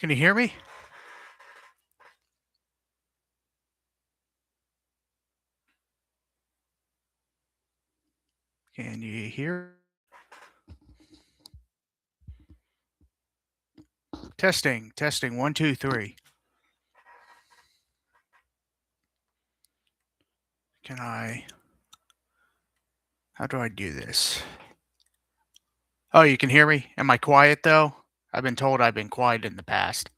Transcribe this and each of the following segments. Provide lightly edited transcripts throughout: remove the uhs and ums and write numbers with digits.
Can you hear me? Can you hear? Testing, testing. One, two, three. Can I? How do I do this? Oh, you can hear me? Am I quiet though? I've been told I've been quiet in the past.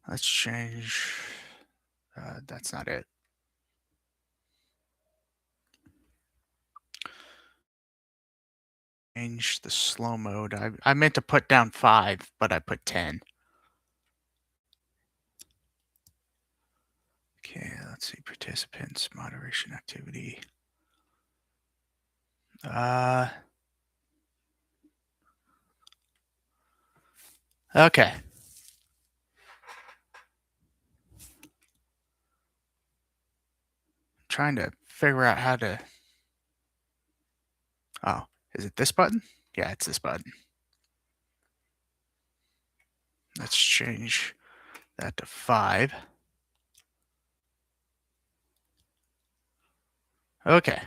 Let's change. That's not it. Change the slow mode. I meant to put down 5, but I put 10. Okay, let's see. Participants, moderation activity. Uh, okay. Trying to figure out how to. Oh, is it this button? Yeah, it's this button. Let's change that to 5. Okay.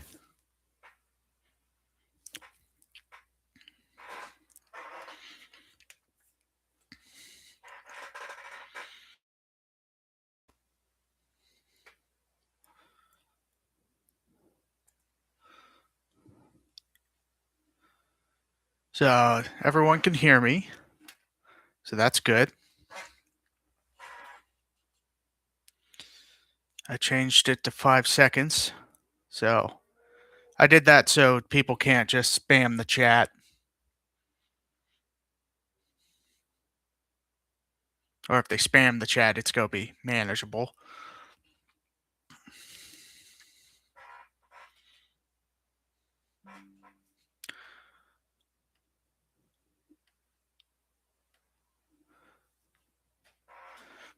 So everyone can hear me. So that's good. I changed it to 5 seconds. So I did that so people can't just spam the chat. Or if they spam the chat, it's going to be manageable.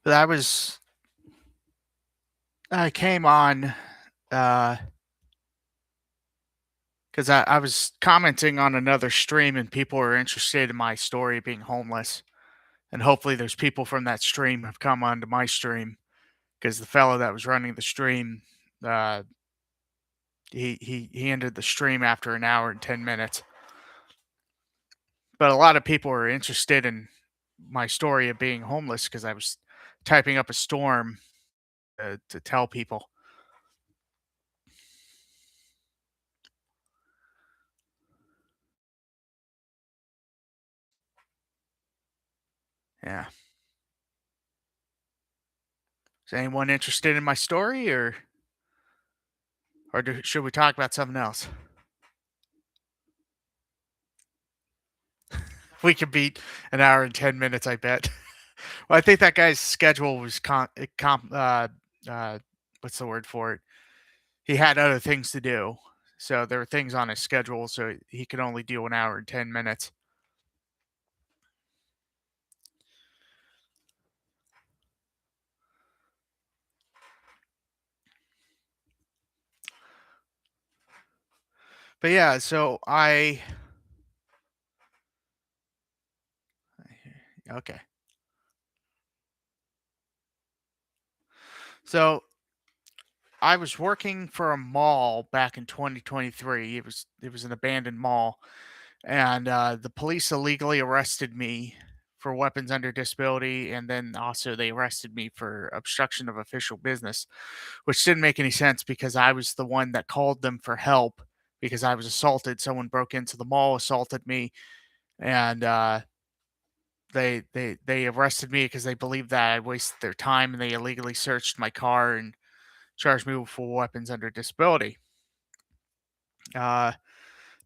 But I came on because I was commenting on another stream and people were interested in my story being homeless. And hopefully there's people from that stream have come onto my stream because the fellow that was running the stream, uh, he ended the stream after an hour and 10 minutes. But a lot of people were interested in my story of being homeless because I was typing up a storm to tell people. Yeah. Is anyone interested in my story, or should we talk about something else? We could beat an hour and 10 minutes, I bet. Well, I think that guy's schedule was what's the word for it? He had other things to do, so there were things on his schedule, so he could only do an hour and 10 minutes. But yeah, so okay. So I was working for a mall back in 2023. It was an abandoned mall, and the police illegally arrested me for weapons under disability, and then also they arrested me for obstruction of official business, which didn't make any sense because I was the one that called them for help because I was assaulted. Someone broke into the mall, assaulted me, and they arrested me because they believed that I wasted their time and they illegally searched my car and charged me for weapons under disability. Uh,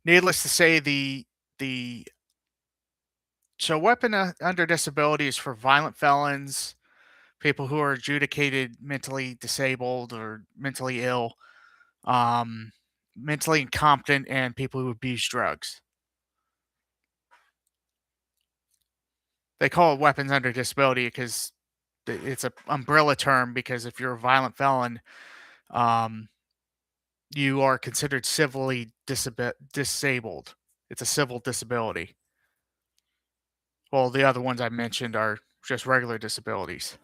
Needless to say, the so weapon under disability is for violent felons, people who are adjudicated mentally disabled or mentally ill, um, mentally incompetent, and people who abuse drugs. They call it weapons under disability because it's a umbrella term. Because if you're a violent felon, um, you are considered civilly disabled. It's a civil disability. Well, the other ones I mentioned are just regular disabilities.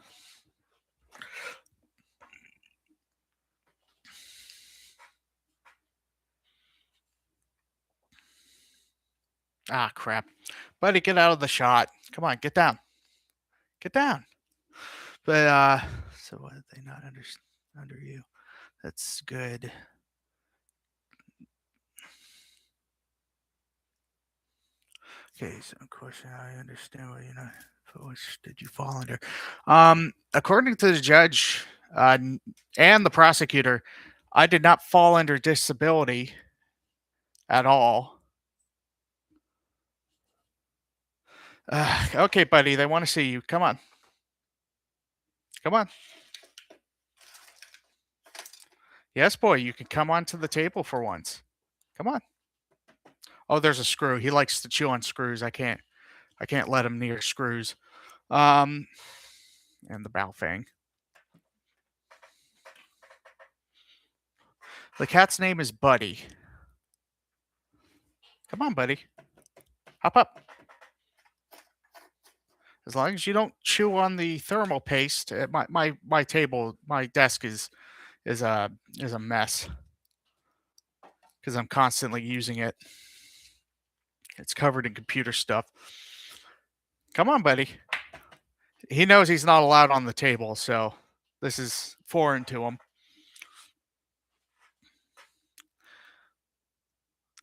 Ah, crap. Buddy, get out of the shot. Come on, get down. Get down. But, so what did they not under you? That's good. Okay, so question, I understand why you're not, which did you fall under? According to the judge, and the prosecutor, I did not fall under disability at all. Okay, buddy, they want to see you. Come on. Come on. Yes, boy, you can come onto the table for once. Come on. Oh, there's a screw. He likes to chew on screws. I can't let him near screws. Um, and the bow fang. The cat's name is Buddy. Come on, Buddy. Hop up. As long as you don't chew on the thermal paste, my table, my desk is a is a mess because I'm constantly using it. It's covered in computer stuff. Come on, buddy. He knows he's not allowed on the table, so this is foreign to him.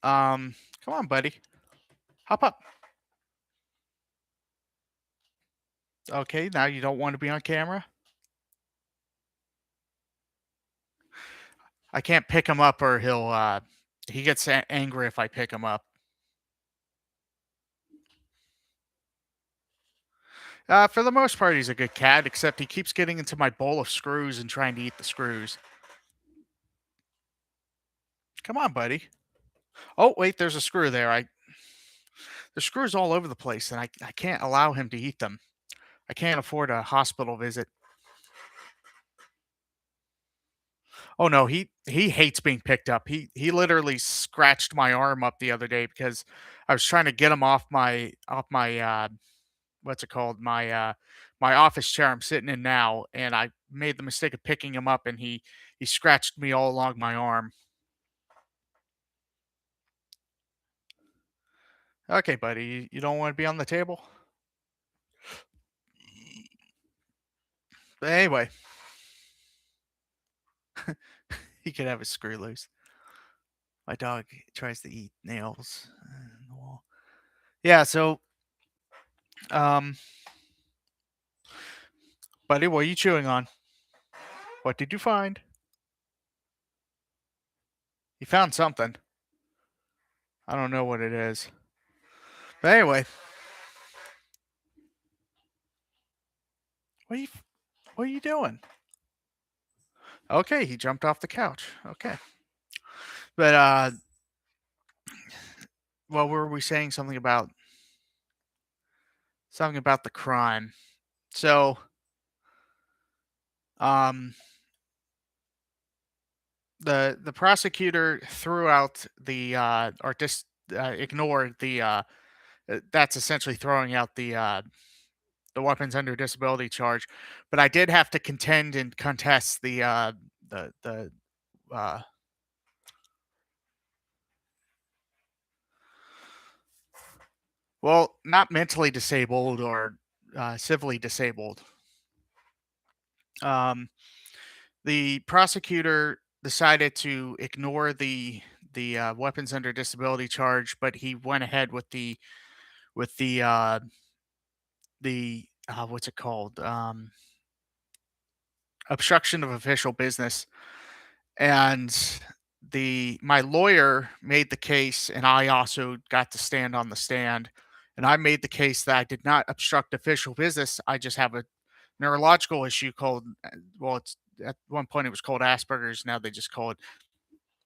Come on, buddy. Hop up. Okay, now you don't want to be on camera. I can't pick him up, or he gets angry if I pick him up. For the most part, he's a good cat, except he keeps getting into my bowl of screws and trying to eat the screws. Come on, buddy. Oh, wait, there's a screw there. There's screws all over the place, and I can't allow him to eat them. I can't afford a hospital visit. Oh no, he hates being picked up. He literally scratched my arm up the other day because I was trying to get him off my what's it called? My office chair I'm sitting in now, and I made the mistake of picking him up, and he scratched me all along my arm. Okay, buddy, you don't want to be on the table? But anyway, he could have his screw loose. My dog tries to eat nails in the wall. Yeah, so um buddy, what are you chewing on? What did you find? You found something. I don't know what it is. But anyway, what are you what are you doing? Okay, he jumped off the couch. Okay. But what were we saying? Something about the crime. So um the prosecutor threw out the or just ignored the that's essentially throwing out the weapons under disability charge, but I did have to contend and contest the uh, well, not mentally disabled or civilly disabled. Um, the prosecutor decided to ignore the weapons under disability charge, but he went ahead with the what's it called, obstruction of official business. And the my lawyer made the case, and I also got to stand on the stand, and I made the case that I did not obstruct official business. I just have a neurological issue called well, it's at one point it was called Asperger's. Now they just call it,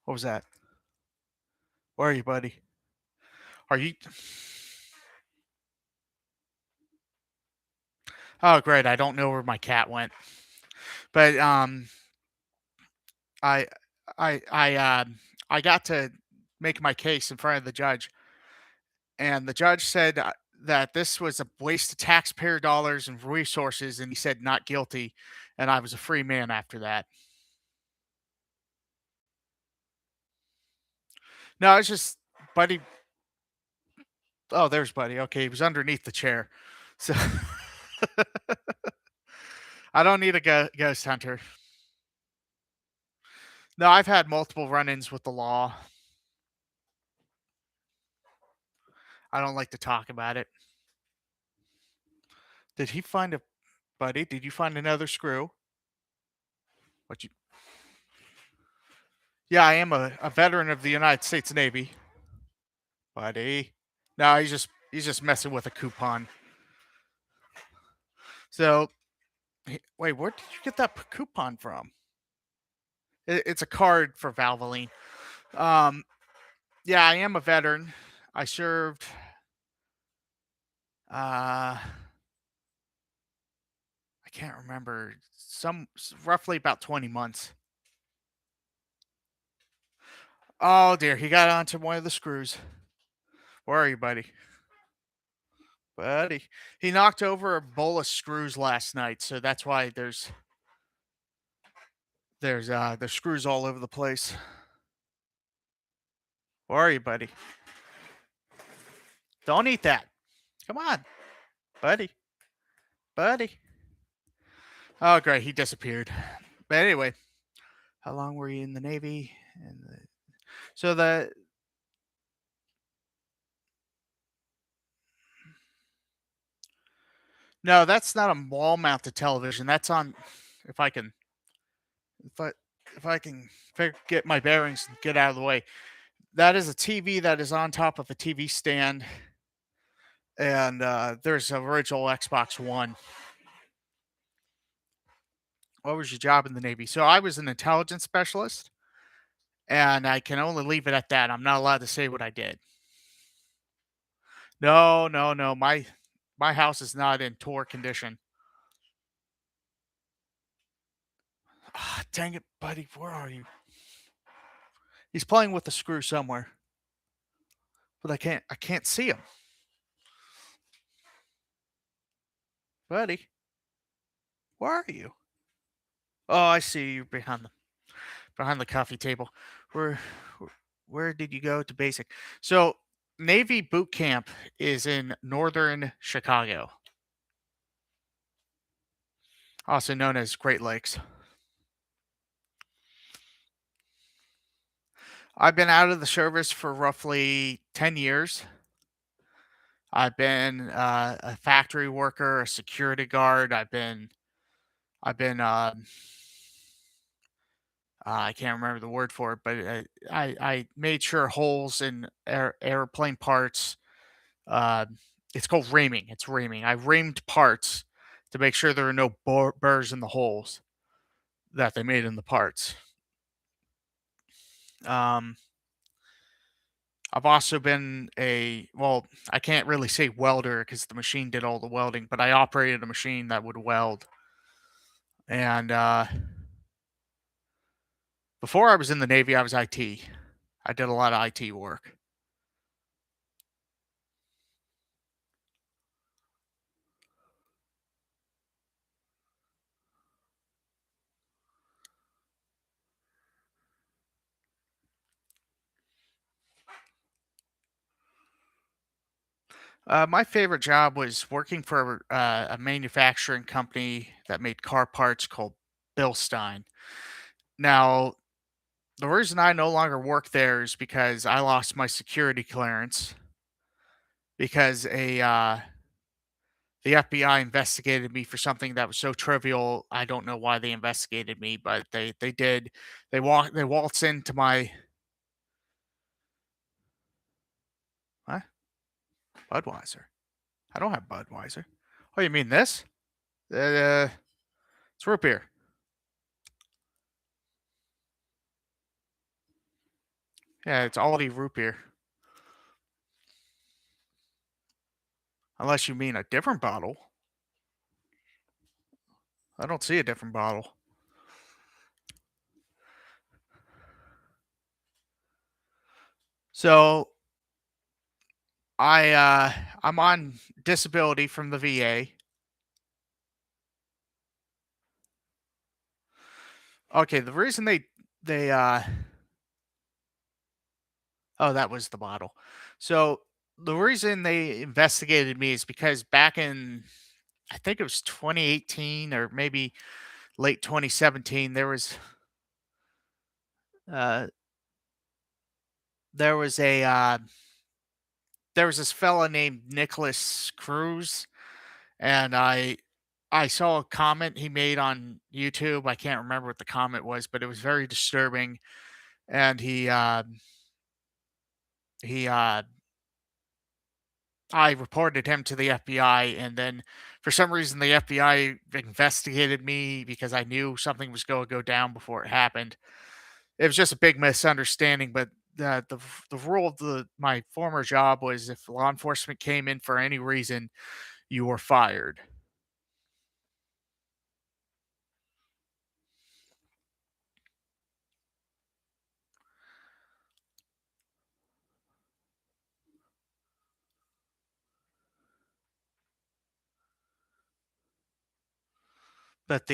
what was that? Where are you, buddy? Are you? Oh, great. I don't know where my cat went, but I I got to make my case in front of the judge, and the judge said, that this was a waste of taxpayer dollars and resources, and he said, "Not guilty," and I was a free man after that. No, it's just Buddy. Oh, there's Buddy. Okay, he was underneath the chair. So, I don't need a ghost hunter. No, I've had multiple run-ins with the law. I don't like to talk about it. Did he find a Buddy, did you find another screw? What you Yeah, I am a veteran of the United States Navy. Buddy. No, he's just messing with a coupon. So, wait, where did you get that coupon from? It's a card for Valvoline. Um, yeah, I am a veteran. I served I can't remember, roughly about 20 months. Oh dear, he got onto one of the screws. Where are you, buddy? Buddy. He knocked over a bowl of screws last night, so that's why there's screws all over the place. Where are you, buddy? Don't eat that. Come on, buddy. Buddy. Oh great, he disappeared. But anyway, how long were you in the Navy? And so the No, that's not a wall mounted television. That's on if I can if I if I can get my bearings and get out of the way. That is a TV that is on top of a TV stand, and there's an original Xbox One. What was your job in the Navy? So I was an intelligence specialist, and I can only leave it at that. I'm not allowed to say what I did. No, no, no. My house is not in tour condition. Ah, dang it, buddy. Where are you? He's playing with the screw somewhere, but I can't see him. Buddy, where are you? Oh, I see you behind the coffee table. Where where did you go to basic? So Navy boot camp is in northern Chicago, also known as Great Lakes. I've been out of the service for roughly 10 years. I've been a factory worker, a security guard. I've been I can't remember the word for it, but I made sure holes in airplane parts. Uh, it's called reaming. It's reaming. I reamed parts to make sure there are no burrs in the holes that they made in the parts. Um, I've also been I can't really say welder because the machine did all the welding, but I operated a machine that would weld. And before I was in the Navy, I was IT. I did a lot of IT work. My favorite job was working for a manufacturing company that made car parts called Bilstein. Now, the reason I no longer work there is because I lost my security clearance because the FBI investigated me for something that was so trivial. I don't know why they investigated me, but they did. They waltz into my what? Budweiser. I don't have Budweiser. Oh, you mean this? Uh, it's root beer. Yeah, it's Aldi root beer. Unless you mean a different bottle. I don't see a different bottle. So I I'm on disability from the VA. Okay, the reason they oh, that was the bottle. So the reason they investigated me is because back in, I think it was 2018 or maybe late 2017, uh there was a there was this fella named Nicholas Cruz, and I saw a comment he made on YouTube. I can't remember what the comment was, but it was very disturbing. And he I reported him to the FBI, and then for some reason the FBI investigated me because I knew something was going to go down before it happened. It was just a big misunderstanding, but the rule of my former job was if law enforcement came in for any reason, you were fired. But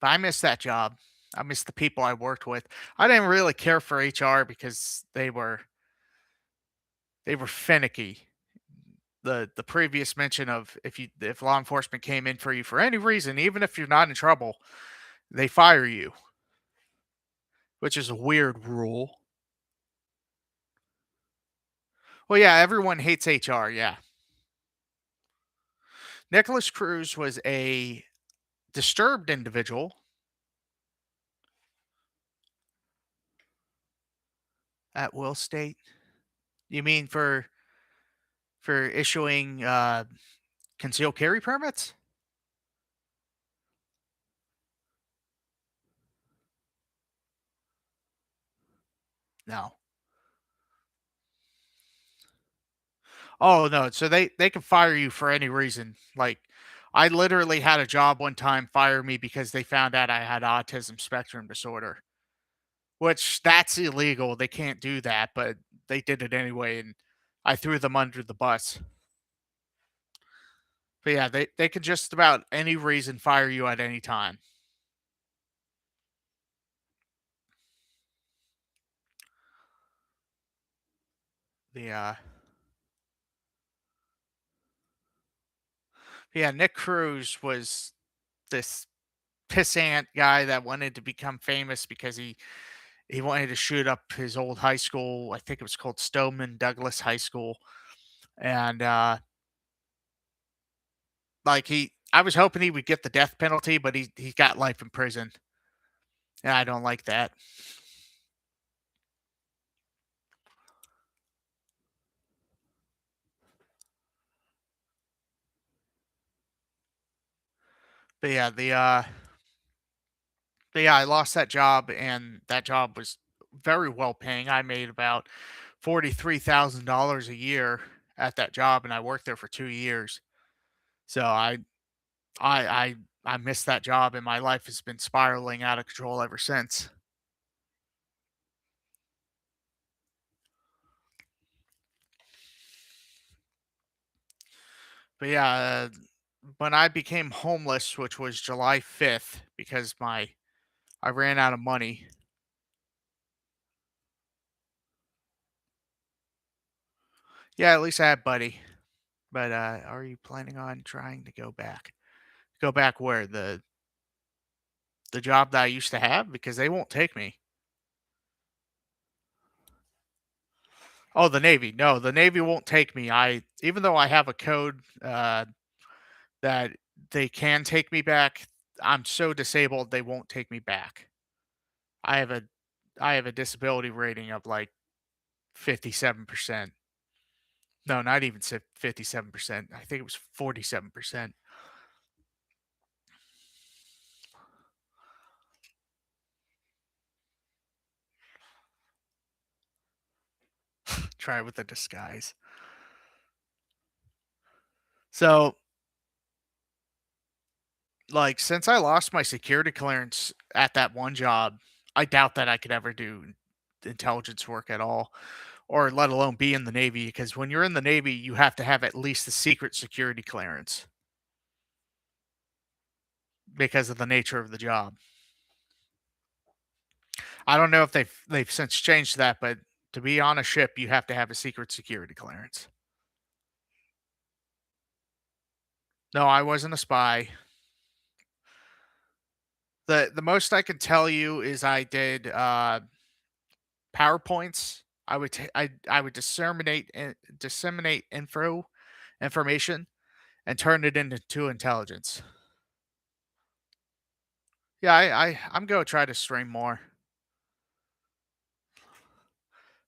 I missed that job. I missed the people I worked with. I didn't really care for HR because they were finicky. The previous mention of if law enforcement came in for you for any reason, even if you're not in trouble, they fire you, which is a weird rule. Well, yeah, everyone hates HR. Yeah, Nicholas Cruz was a disturbed individual at Will State. You mean for issuing concealed carry permits? No. Oh, no, so they can fire you for any reason. Like, I literally had a job one time fire me because they found out I had autism spectrum disorder, which that's illegal. They can't do that, but they did it anyway, and I threw them under the bus. But yeah, they could just about any reason fire you at any time. The Yeah, Nick Cruz was this pissant guy that wanted to become famous because he wanted to shoot up his old high school. I think it was called Stoneman Douglas High School, and like I was hoping he would get the death penalty, but he got life in prison, and I don't like that. But yeah, I lost that job, and that job was very well paying. I made about $43,000 a year at that job, and I worked there for 2 years. So I I I missed that job, and my life has been spiraling out of control ever since. But yeah, when I became homeless, which was July 5th, because my I ran out of money. Yeah, at least I had Buddy. But are you planning on trying to go back? Go back where the job that I used to have because they won't take me. Oh, the Navy. No, the Navy won't take me. I Even though I have a code that they can take me back, I'm so disabled they won't take me back. I have a I have a disability rating of like 57%. No, not even 57%. I think it was 47%. Try it with a disguise. So, like, since I lost my security clearance at that one job, I doubt that I could ever do intelligence work at all. or let alone be in the Navy. Because when you're in the Navy, you have to have at least a secret security clearance because of the nature of the job. I don't know if they've since changed that, but to be on a ship, you have to have a secret security clearance. No, I wasn't a spy. The most I can tell you is I did PowerPoints. I would disseminate information and turn it into intelligence. Yeah, I'm gonna try to stream more,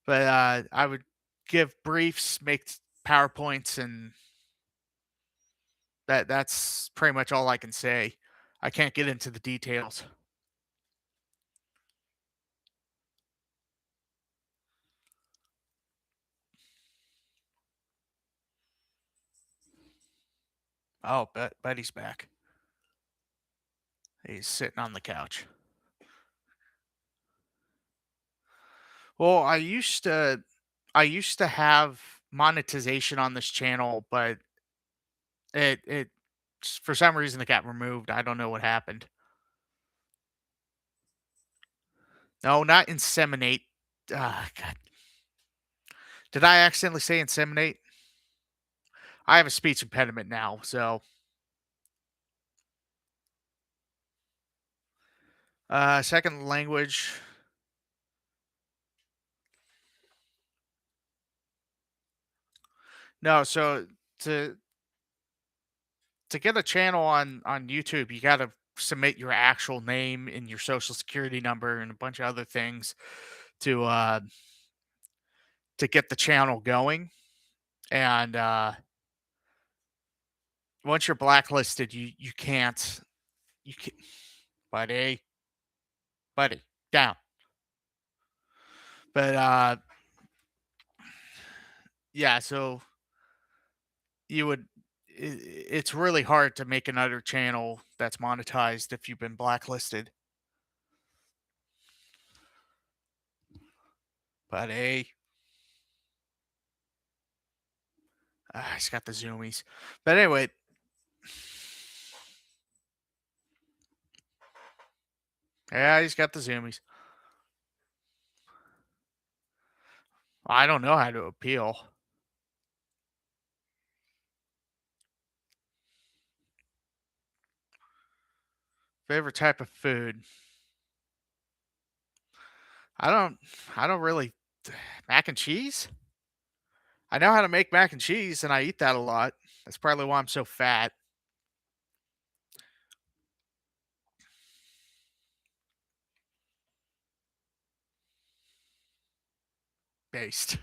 but I would give briefs, make PowerPoints, and that's pretty much all I can say. I can't get into the details. Oh, Betty's back. He's sitting on the couch. Well, I used to have monetization on this channel, but it for some reason it got removed. I don't know what happened. No, not inseminate. God, did I accidentally say inseminate? I have a speech impediment now, so second language. No, so to to get a channel on YouTube, you got to submit your actual name and your social security number and a bunch of other things to uh to get the channel going. And once you're blacklisted, you can't you can buddy buddy down. But yeah, so you would it's really hard to make another channel that's monetized if you've been blacklisted. Buddy, he's got the zoomies. But anyway, yeah, he's got the zoomies. I don't know how to appeal. Favorite type of food? I don't I don't really mac and cheese? I know how to make mac and cheese and I eat that a lot. That's probably why I'm so fat based.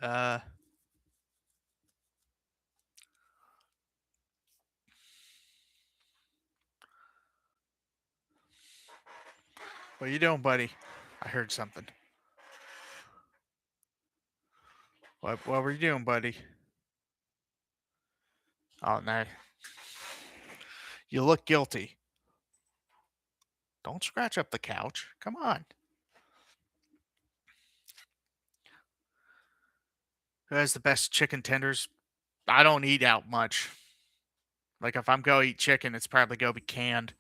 uh what you doing, buddy? I heard something. What were you doing, buddy? Oh no. You look guilty. Don't scratch up the couch. Come on. Who has the best chicken tenders? I don't eat out much. Like if I'm go eat chicken, it's probably go be canned.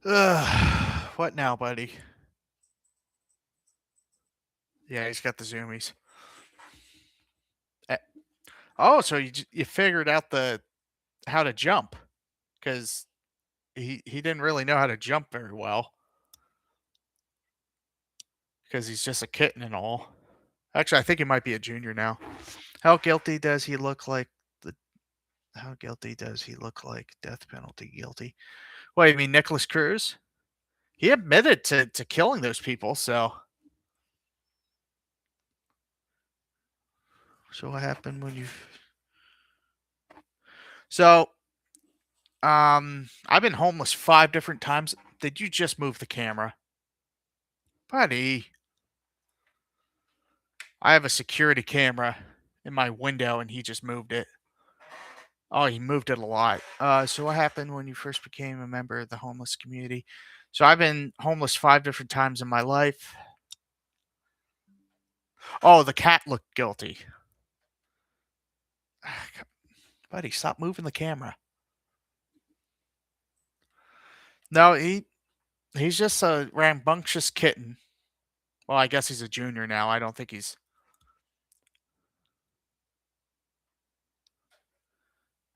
Ugh. What now, buddy? Yeah, he's got the zoomies. Eh, Oh, so you figured out the how to jump because he didn't really know how to jump very well because he's just a kitten and all. Actually, I think he might be a junior now. How guilty does he look like the how guilty does he look like death penalty guilty? What, you mean Nicholas Cruz? He admitted to killing those people, so what happened when you so I've been homeless 5 different times. Did you just move the camera? Buddy, I have a security camera in my window and he just moved it. Oh, he moved it a lot. So what happened when you first became a member of the homeless community? So I've been homeless 5 different times in my life. Oh, the cat looked guilty. Buddy, stop moving the camera. No, he's just a rambunctious kitten. Well, I guess he's a junior now. I don't think he's.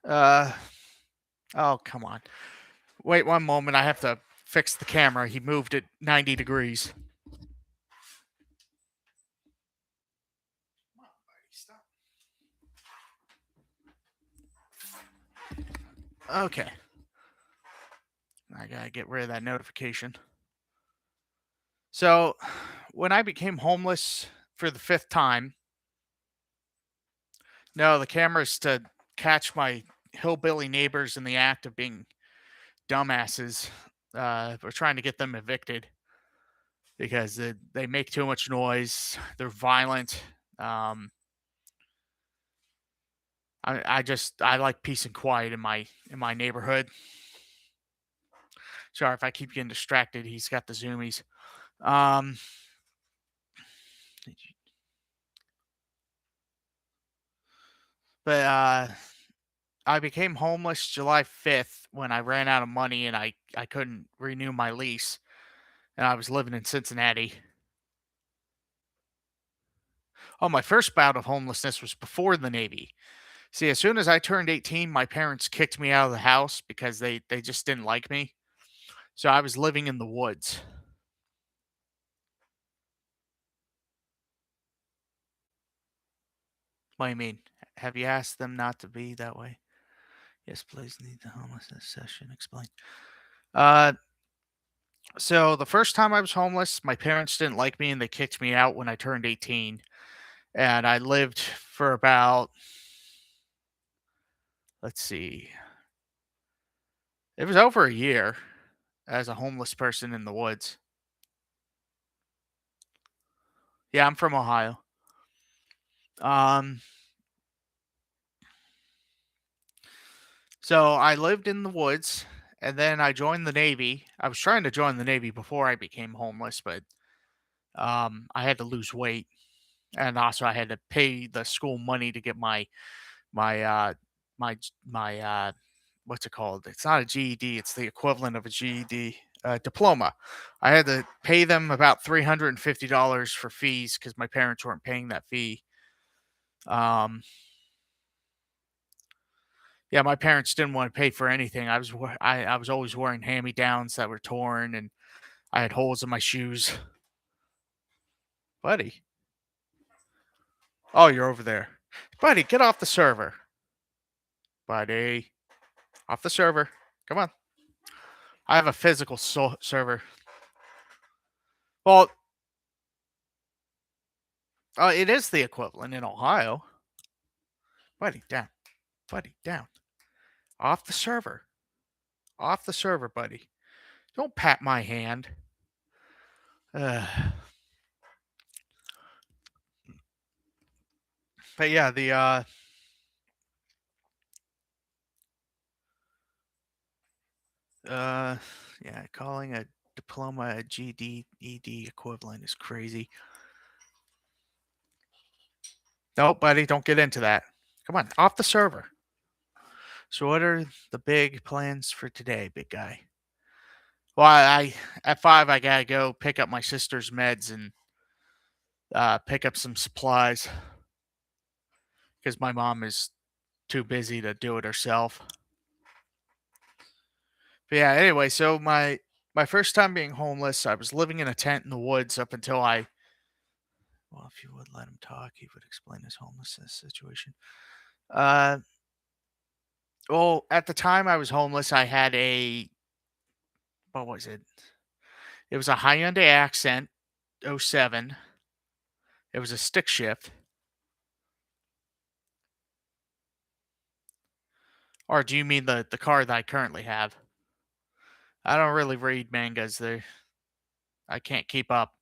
Uh oh, come on. Wait one moment. I have to fix the camera. He moved it 90 degrees. Okay, I gotta get rid of that notification. So, when I became homeless for the fifth time, no, the camera's to catch my hillbilly neighbors in the act of being dumbasses. We're trying to get them evicted because they make too much noise. They're violent. Um, I like peace and quiet in my neighborhood. Sorry if I keep getting distracted. He's got the zoomies. Um, but I became homeless July 5th when I ran out of money and I couldn't renew my lease and I was living in Cincinnati. Oh, my first bout of homelessness was before the Navy. See, as soon as I turned 18, my parents kicked me out of the house because they just didn't like me. So I was living in the woods. What do you mean? Have you asked them not to be that way? Yes, please need the homelessness session explained. Uh, so the first time I was homeless, my parents didn't like me and they kicked me out when I turned 18. And I lived for about, let's see, it was over a year as a homeless person in the woods. Yeah, I'm from Ohio. Um, so I lived in the woods and then I joined the Navy. I was trying to join the Navy before I became homeless, but I had to lose weight and also I had to pay the school money to get my my what's it called? It's not a GED, it's the equivalent of a GED, diploma. I had to pay them about $350 for fees because my parents weren't paying that fee. Um, yeah, my parents didn't want to pay for anything. I was always wearing hand me downs that were torn, and I had holes in my shoes. Buddy, oh, you're over there, buddy. Get off the server, buddy. Off the server. Come on. I have a physical server. Well, it is the equivalent in Ohio. Buddy, down. Buddy, down. Off the server. Off the server, buddy. Don't pat my hand. Uh, but yeah, uh yeah, calling a diploma a GDED equivalent is crazy. No, buddy, don't get into that. Come on, off the server. So what are the big plans for today, big guy? Well, I at 5 I gotta go pick up my sister's meds and pick up some supplies because my mom is too busy to do it herself. But yeah, anyway, so my first time being homeless, I was living in a tent in the woods up until I well, if you would let him talk, he would explain his homelessness situation. Uh well, at the time I was homeless, I had a what was it? It was a Hyundai Accent '07. It was a stick shift. Or do you mean the car that I currently have? I don't really read mangas. They I can't keep up.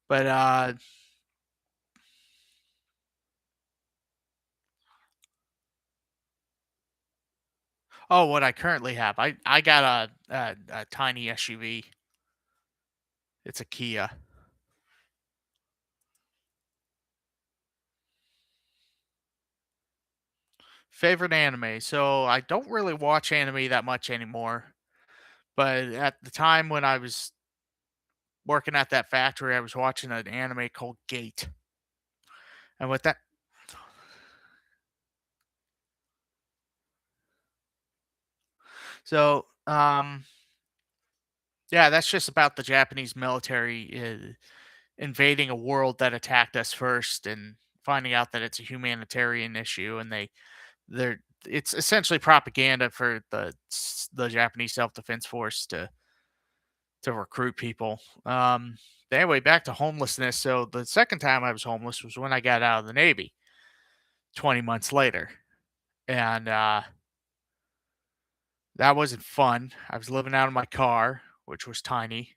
But oh, what I currently have, I got a tiny SUV. It's a Kia. Favorite anime. So I don't really watch anime that much anymore. But at the time when I was working at that factory, I was watching an anime called Gate. And with that, so yeah, that's just about the Japanese military invading a world that attacked us first and finding out that it's a humanitarian issue, and they're it's essentially propaganda for the Japanese self-defense force to recruit people. Anyway, back to homelessness. So the second time I was homeless was when I got out of the Navy 20 months later. And that wasn't fun. I was living out of my car, which was tiny.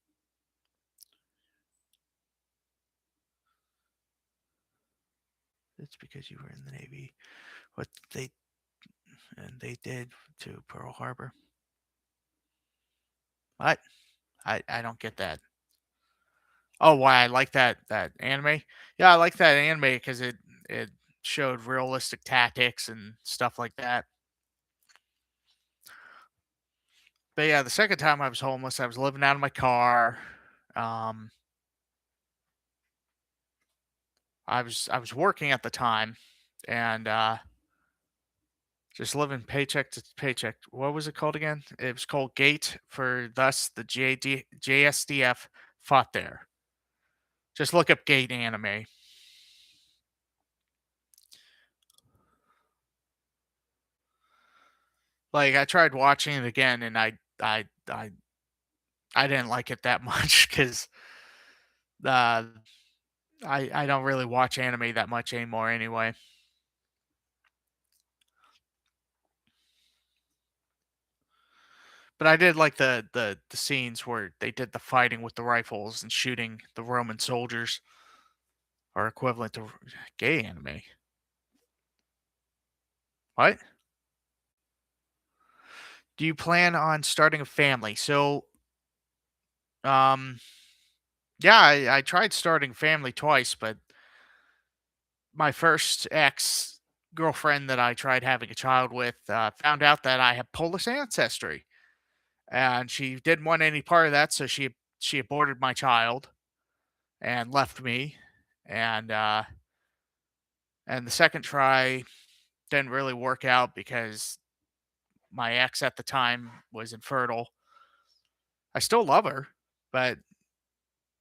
It's because you were in the Navy. What they did to Pearl Harbor. What? I don't get that. Oh, why I like that anime? Yeah, I like that anime because it showed realistic tactics and stuff like that. But yeah, the second time I was homeless, I was living out of my car. Um, I was working at the time, and just living paycheck to paycheck. What was it called again? It was called Gate for thus the JSDF fought there. Just look up Gate anime. Like I tried watching it again, and I didn't like it that much because uh, I don't really watch anime that much anymore anyway. But I did like the scenes where they did the fighting with the rifles and shooting the Roman soldiers, are equivalent to gay anime. What? Do you plan on starting a family? So, um, yeah, I tried starting family twice, but my first ex girlfriend that I tried having a child with found out that I have Polish ancestry, and she didn't want any part of that, so she aborted my child and left me, and and the second try didn't really work out because my ex at the time was infertile. I still love her, but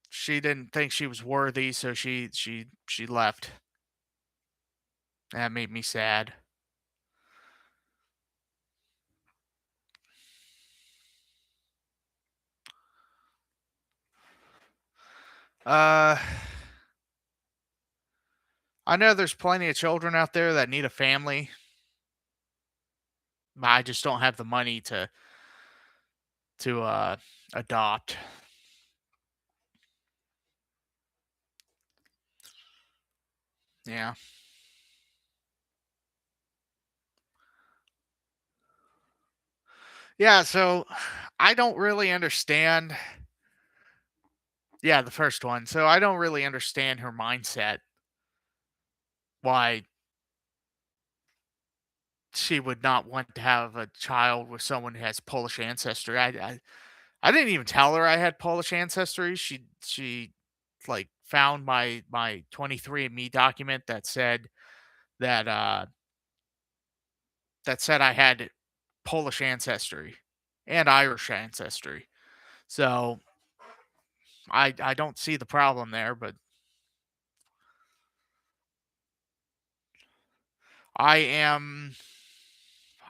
she didn't think she was worthy, so she left. That made me sad. Uh, I know there's plenty of children out there that need a family, but I just don't have the money to adopt. Yeah. Yeah, so I don't really understand. Yeah, the first one. So I don't really understand her mindset, why she would not want to have a child with someone who has Polish ancestry. I didn't even tell her I had Polish ancestry. She like found my 23andMe document that uh that said I had Polish ancestry and Irish ancestry. So I don't see the problem there, but I am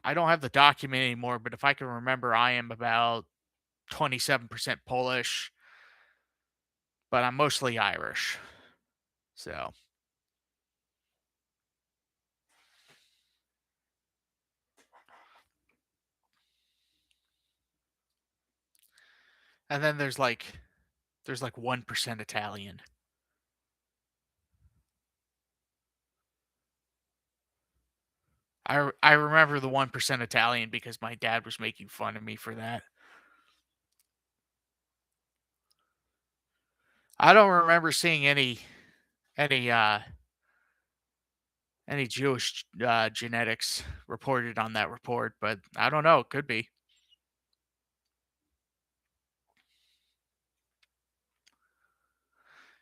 I don't have the document anymore, but if I can remember, I am about 27% Polish, but I'm mostly Irish. So, and then there's like 1% Italian. I remember the 1% Italian because my dad was making fun of me for that. I don't remember seeing any any Jewish genetics reported on that report, but I don't know. It could be.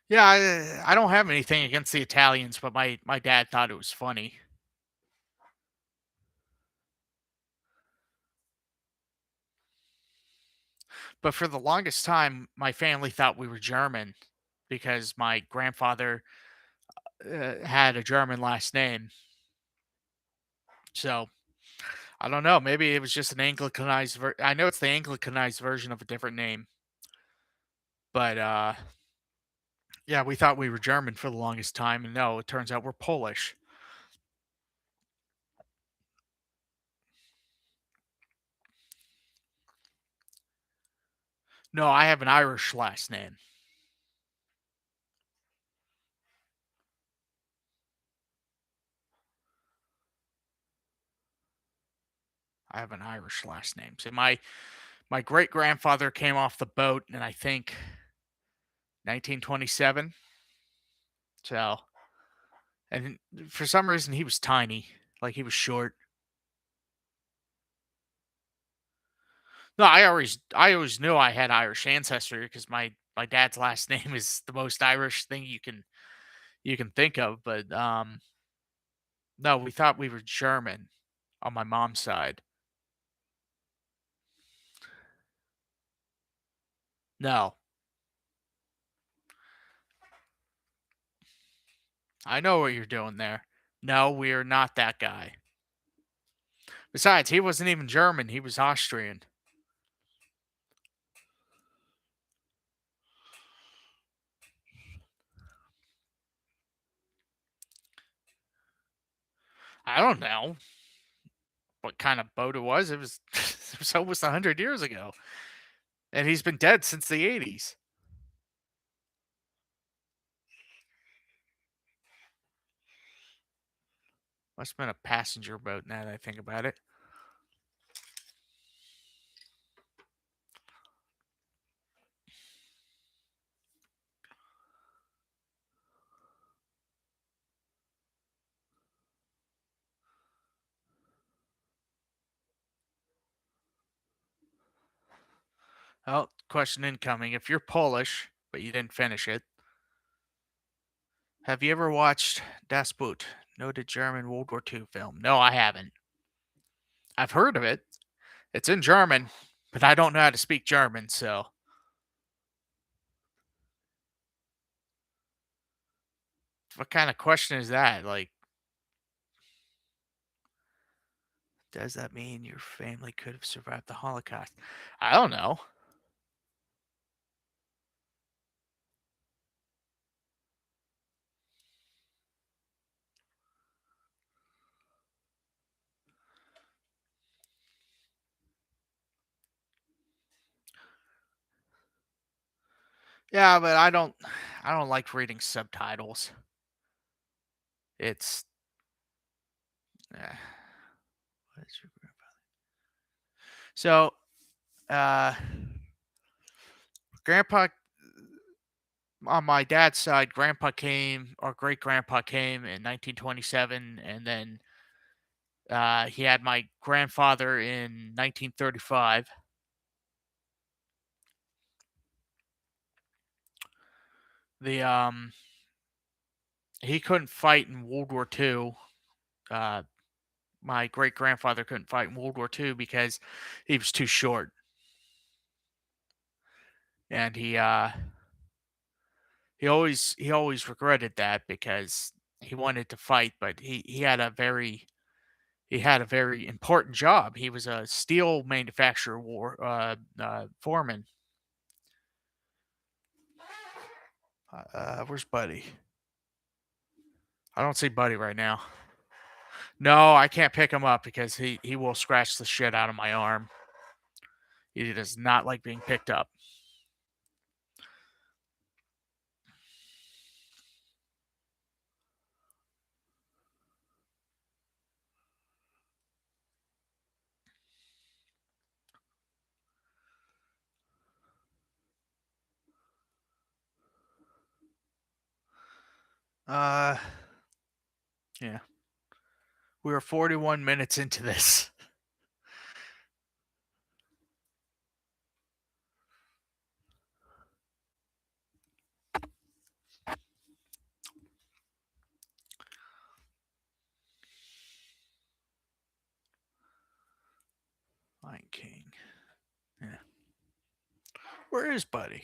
Yeah, I don't have anything against the Italians, but my dad thought it was funny. But for the longest time, my family thought we were German because my grandfather had a German last name. So I don't know. Maybe it was just an Anglicanized. I know it's the Anglicanized version of a different name, but yeah, we thought we were German for the longest time, and no, it turns out we're Polish. No, I have an Irish last name. I have an Irish last name. So my great grandfather came off the boat in I think 1927. So and for some reason he was tiny, like he was short. No, I always knew I had Irish ancestry because my dad's last name is the most Irish thing you can think of. But no, we thought we were German on my mom's side. No, I know what you're doing there. No, we are not that guy. Besides, he wasn't even German. He was Austrian. I don't know what kind of boat it was. It was it was almost 100 years ago, and he's been dead since the 80s. Must have been a passenger boat. Now that I think about it. Oh, question incoming. If you're Polish, but you didn't finish it, have you ever watched Das Boot, noted German World War II film? No, I haven't. I've heard of it. It's in German, but I don't know how to speak German, so what kind of question is that? Like, does that mean your family could have survived the Holocaust? I don't know. Yeah, but I don't like reading subtitles. It's eh, what is your so uh grandpa on my dad's side, grandpa came or great grandpa came in 1927, and then he had my grandfather in 1935. The He couldn't fight in World War II. Uh, my great grandfather couldn't fight in World War II because he was too short, and he always regretted that because he wanted to fight, but he had a very important job. He was a steel manufacturer foreman. Where's Buddy? I don't see Buddy right now. No, I can't pick him up because he will scratch the shit out of my arm. He does not like being picked up. Uh, yeah. We were 41 minutes into this. Lion King. Yeah. Where is Buddy?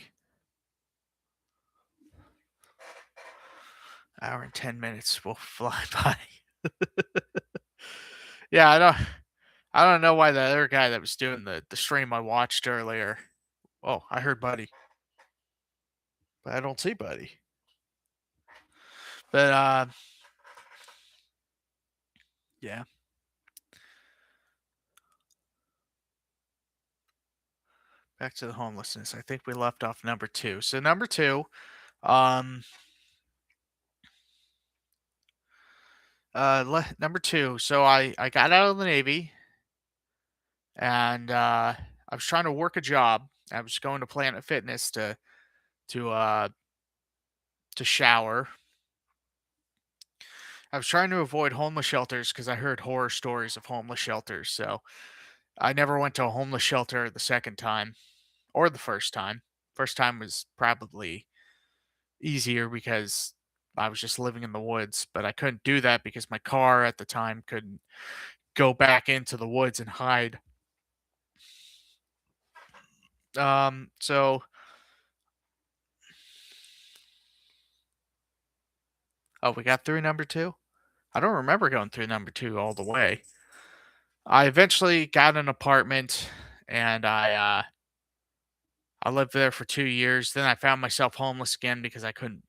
Hour and 10 minutes will fly by. Yeah, I don't know why the other guy that was doing the stream I watched earlier. Oh, I heard Buddy, but I don't see Buddy. But yeah. Back to the homelessness. I think we left off number two. So number two, um, number two. So I got out of the Navy and I was trying to work a job. I was going to Planet Fitness to uh to shower. I was trying to avoid homeless shelters because I heard horror stories of homeless shelters. So I never went to a homeless shelter the second time or the first time. First time was probably easier because I was just living in the woods, but I couldn't do that because my car at the time couldn't go back into the woods and hide. So oh, we got through number two. I don't remember going through number two all the way. I eventually got an apartment and I lived there for 2 years. Then I found myself homeless again because I couldn't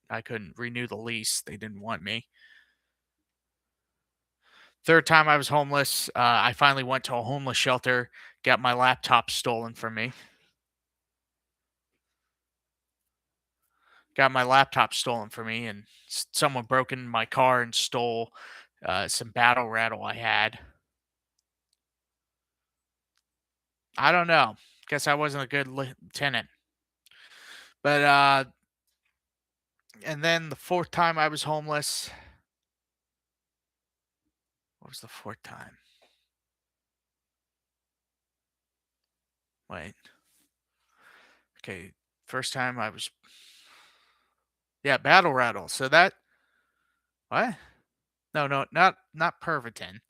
renew the lease. They didn't want me. Third time I was homeless, I finally went to a homeless shelter, got my laptop stolen from me. Got my laptop stolen from me, and someone broke into my car and stole some battle rattle I had. I don't know. Guess I wasn't a good lieutenant. But and then the fourth time I was homeless. What was the fourth time? Wait. Okay. First time I was, yeah, battle rattle. So that, what? No, no, not Pervitin.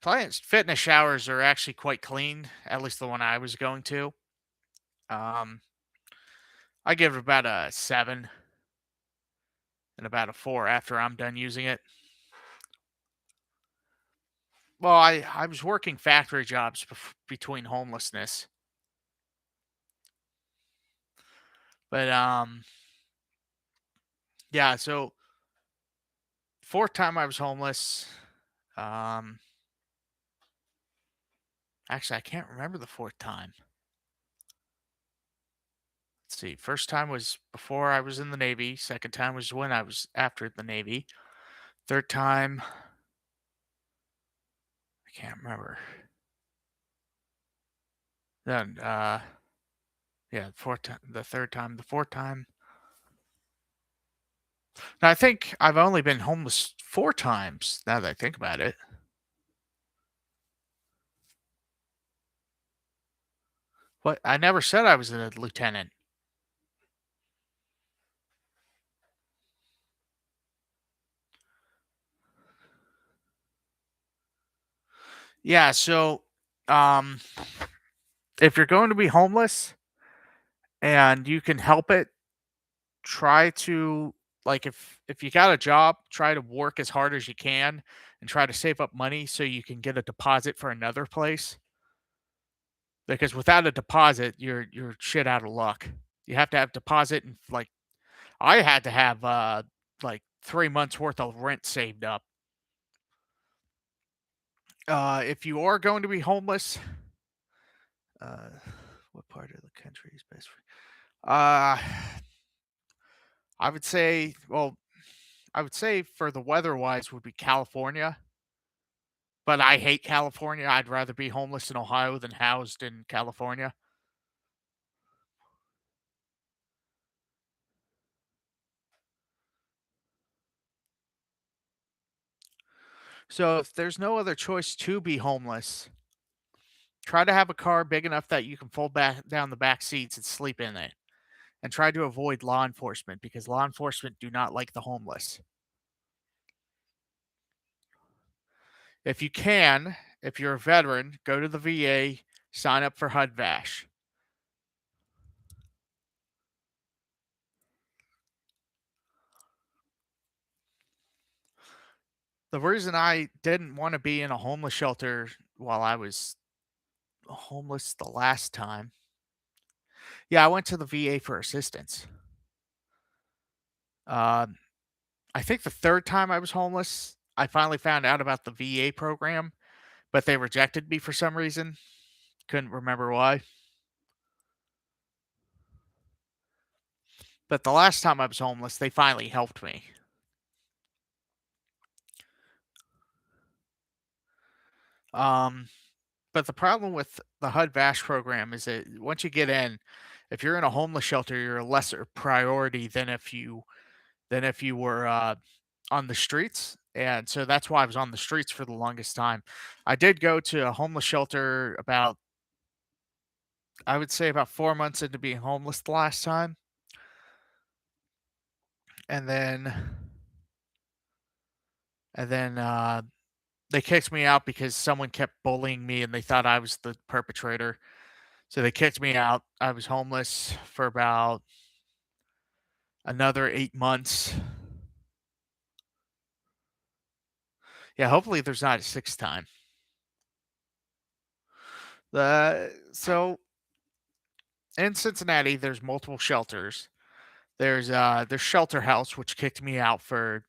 Planet Fitness showers are actually quite clean. At least the one I was going to. Um, I give it about a 7 and about a 4 after I'm done using it. Well, I was working factory jobs between homelessness, but yeah. So fourth time I was homeless. Um, actually, I can't remember the fourth time. Let's see. First time was before I was in the Navy. Second time was when I was after the Navy. Third time, I can't remember. Then, yeah, fourth time, the third time, the fourth time. Now, I think I've only been homeless 4 times. Now that I think about it. What? I never said I was a lieutenant. Yeah. So, um, if you're going to be homeless and you can help it, try to, like, if you got a job, try to work as hard as you can and try to save up money so you can get a deposit for another place. Because without a deposit, you're shit out of luck. You have to have deposit and like I had to have like 3 months worth of rent saved up. If you are going to be homeless, uh, what part of the country is best for? I would say, well, I would say for the weather wise would be California, but I hate California. I'd rather be homeless in Ohio than housed in California. So if there's no other choice to be homeless, try to have a car big enough that you can fold back down the back seats and sleep in it. And try to avoid law enforcement because law enforcement do not like the homeless. If you can, if you're a veteran, go to the VA, sign up for HUD-VASH. The reason I didn't want to be in a homeless shelter while I was homeless the last time, yeah, I went to the VA for assistance. Um, I think the third time I was homeless, I finally found out about the VA program, but they rejected me for some reason. Couldn't remember why. But the last time I was homeless, they finally helped me. Um, but the problem with the HUD-VASH program is that once you get in, if you're in a homeless shelter, you're a lesser priority than if you were on the streets. And so that's why I was on the streets for the longest time. I did go to a homeless shelter about, I would say, about 4 months into being homeless the last time, and then they kicked me out because someone kept bullying me and they thought I was the perpetrator. So they kicked me out. I was homeless for about another 8 months. Yeah, hopefully there's not a sixth time. So in Cincinnati, there's multiple shelters. There's Shelter House, which kicked me out for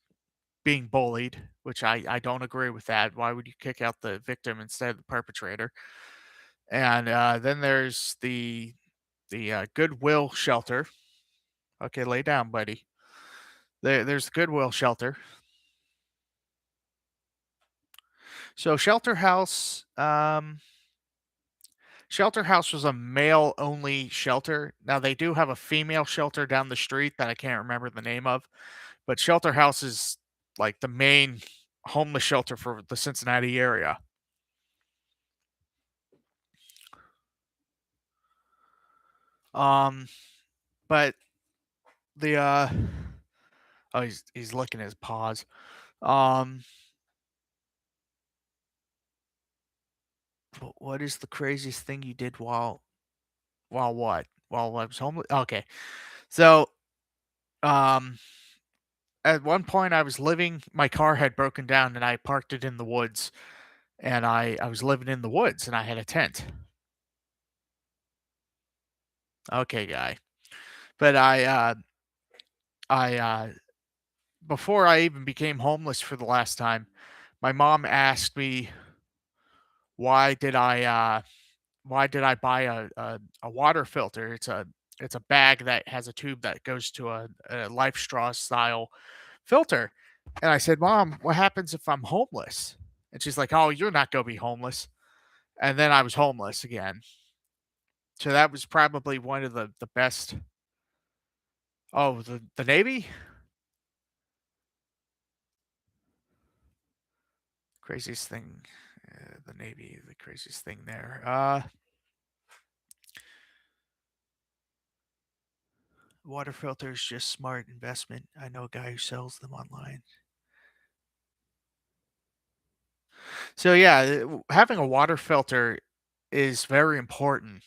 being bullied, which I don't agree with that. Why would you kick out the victim instead of the perpetrator? And then there's the Goodwill Shelter. Okay, lay down, buddy. There's the Goodwill Shelter. So Shelter House was a male only shelter. Now they do have a female shelter down the street that I can't remember the name of, but Shelter House is like the main homeless shelter for the Cincinnati area. Um, but the oh, he's licking his paws. Um, what is the craziest thing you did while what? While I was homeless? Okay, so um, at one point I was living. My car had broken down, and I parked it in the woods, and I was living in the woods, and I had a tent. Okay, guy. But I before I even became homeless for the last time, my mom asked me why did I why did I buy a water filter? It's a bag that has a tube that goes to a life straw style filter. And I said, "Mom, what happens if I'm homeless?" And she's like, "Oh, you're not gonna be homeless." And then I was homeless again. So that was probably one of the best. Oh, the Navy? Craziest thing, the Navy, the craziest thing there. Water filters, just smart investment. I know a guy who sells them online. So yeah, having a water filter is very important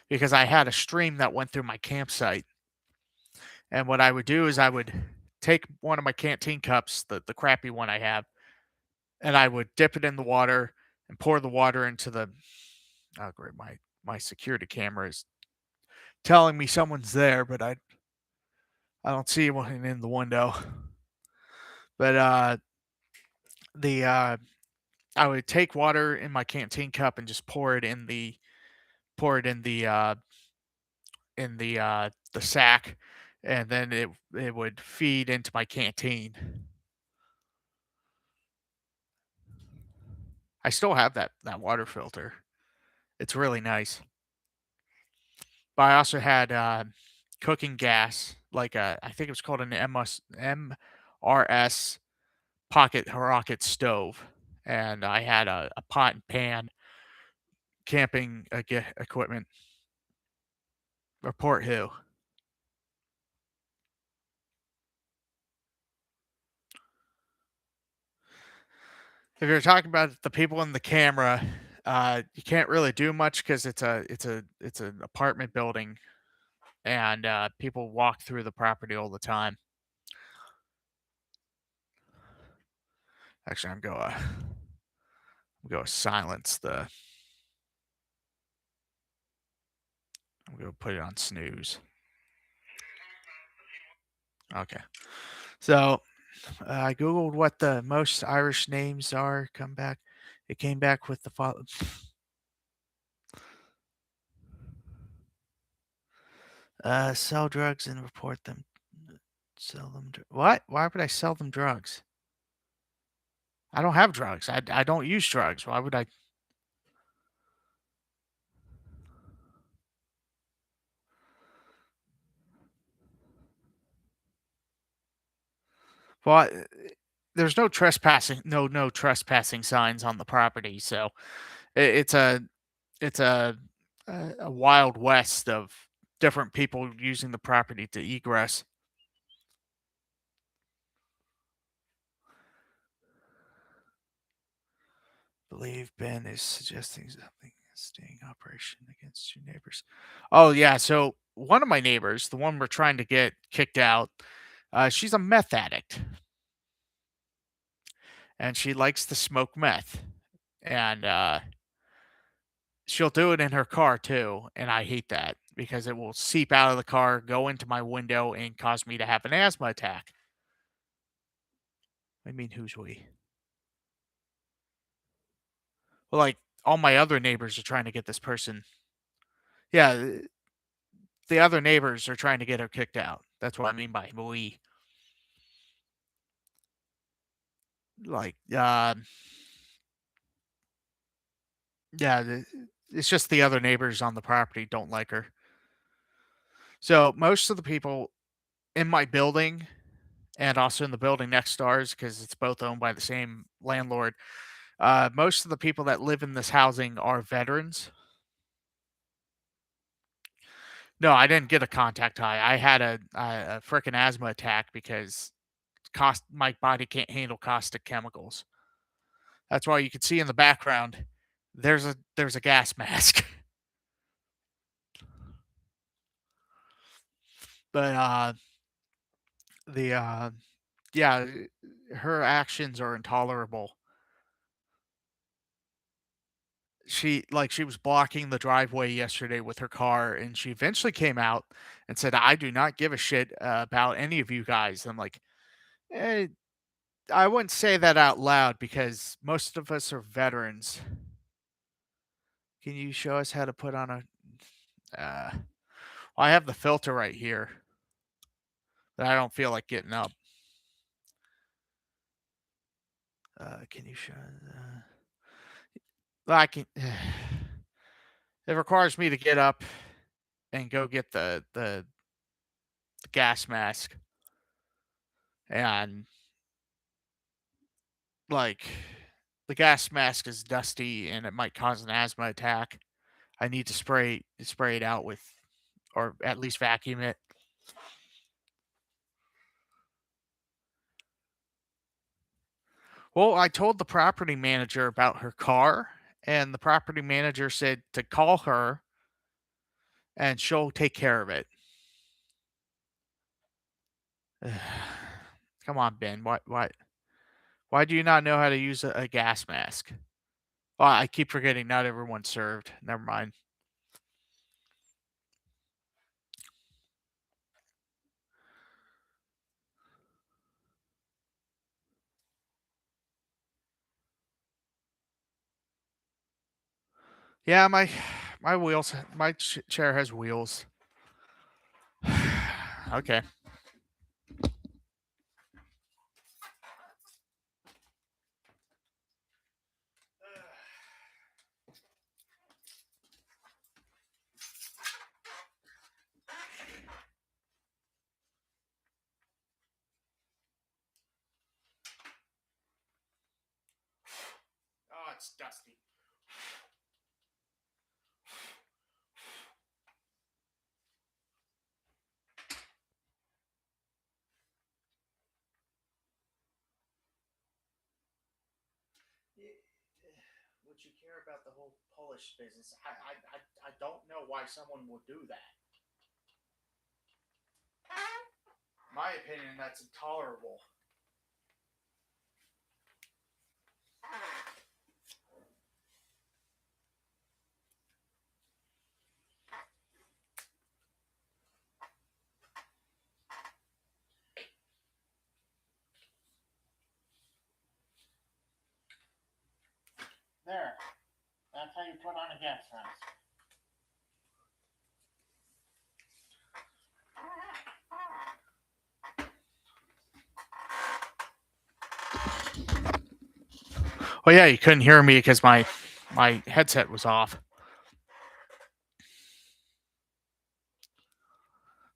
because I had a stream that went through my campsite, and what I would do is I would take one of my canteen cups, the crappy one I have, and I would dip it in the water and pour the water into the. Oh great, my security camera is telling me someone's there, but I don't see one in the window. But the I would take water in my canteen cup and just pour it in the sack, and then it would feed into my canteen. I still have that water filter. It's really nice. But I also had cooking gas, like I think it was called an MRS pocket rocket stove, and I had a pot and pan camping equipment. Report who? If you're talking about the people in the camera, you can't really do much because it's an apartment building, and people walk through the property all the time. Actually, I'm going to silence the. I'm going to put it on snooze. Okay. So I googled what the most Irish names are. Come back. It came back with the follow. Sell drugs and report them. Sell them. What? Why would I sell them drugs? I don't have drugs. I don't use drugs. Why would I? Well, there's no trespassing. No trespassing signs on the property. So it's a wild west of different people using the property to egress. Believe Ben is suggesting something sting operation against your neighbors. Oh yeah, so one of my neighbors, the one we're trying to get kicked out, she's a meth addict, and she likes to smoke meth, and she'll do it in her car too, and I hate that because it will seep out of the car, go into my window, and cause me to have an asthma attack. I mean, who's we? Well, like all my other neighbors are trying to get this person. Yeah, the other neighbors are trying to get her kicked out. That's what I mean by we. Like, yeah, it's just the other neighbors on the property don't like her. So most of the people in my building and also in the building next to ours, because it's both owned by the same landlord, most of the people that live in this housing are veterans. No, I didn't get a contact high. I had a freaking asthma attack because cost my body can't handle caustic chemicals. That's why you can see in the background there's a gas mask. But the yeah, her actions are intolerable. She was blocking the driveway yesterday with her car, and she eventually came out and said, "I do not give a shit about any of you guys." I'm like, eh, I wouldn't say that out loud because most of us are veterans. Can you show us how to put on a? Uh, well, I have the filter right here, but I don't feel like getting up. Can you show? I can. It requires me to get up and go get the gas mask, and like the gas mask is dusty and it might cause an asthma attack. I need to spray it out with, or at least vacuum it. Well, I told the property manager about her car, and the property manager said to call her and she'll take care of it. Come on, Ben. Why do you not know how to use a gas mask? Well, I keep forgetting not everyone's served. Never mind. Yeah, my wheels, my chair has wheels. Okay. it's dusty. Would you care about the whole Polish business? I don't know why someone would do that. My opinion, that's intolerable. There. That's how you put on a gas mask. Well, yeah, you couldn't hear me because my headset was off.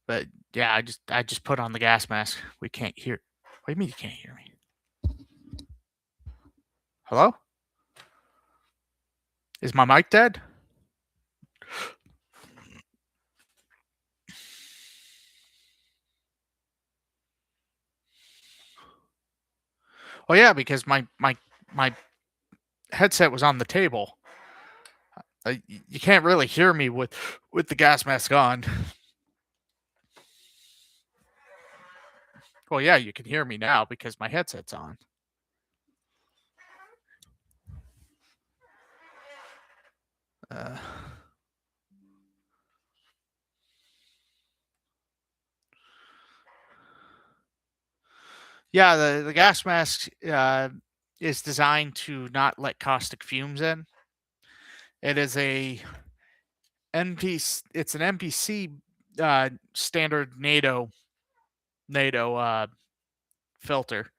But yeah, I just put on the gas mask. We can't hear. What do you mean you can't hear me? Hello? Is my mic dead? Oh yeah, because my headset was on the table. You can't really hear me with the gas mask on. Well, yeah, you can hear me now because my headset's on. Uh, yeah, the gas mask is designed to not let caustic fumes in. It is a It's an NPC standard NATO filter.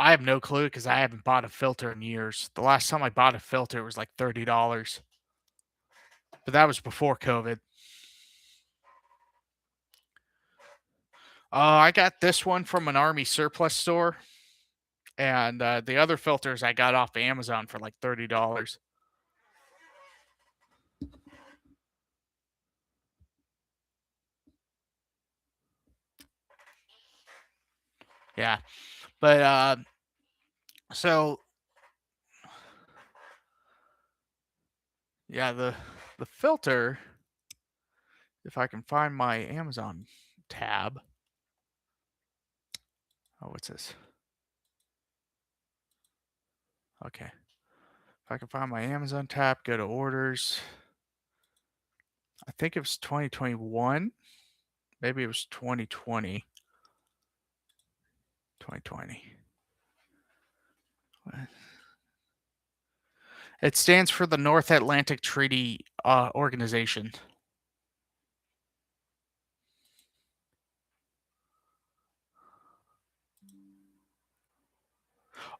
I have no clue because I haven't bought a filter in years. The last time I bought a filter was like $30, but that was before COVID. I got this one from an army surplus store, and the other filters I got off Amazon for like $30. Yeah, but so yeah, the filter. If I can find my Amazon tab. Oh, what's this? Okay. If I can find my Amazon tab, go to orders. I think it was 2021. Maybe it was 2020. 2020. It stands for the North Atlantic Treaty Organization.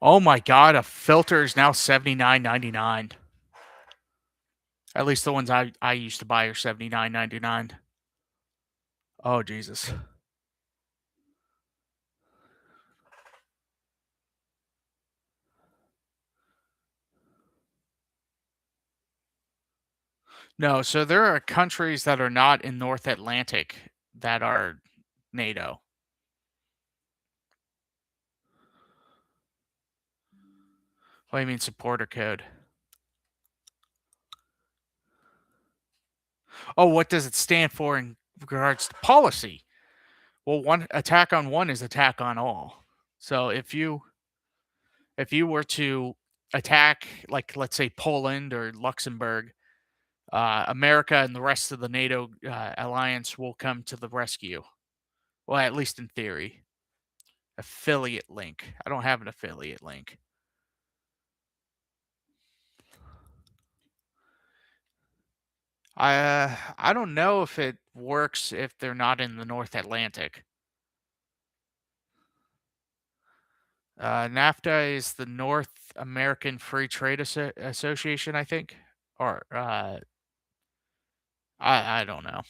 Oh my god, a filter is now $79.99. At least the ones I used to buy are $79.99. Oh Jesus. No, so there are countries that are not in North Atlantic that are NATO. What do you mean supporter code? Oh, what does it stand for in regards to policy? Well, one attack on one is attack on all. So if you were to attack, like let's say Poland or Luxembourg, America and the rest of the NATO alliance will come to the rescue. Well, at least in theory. Affiliate link. I don't have an affiliate link. I don't know if it works if they're not in the North Atlantic. NAFTA is the North American Free Trade Association, I think, or I don't know.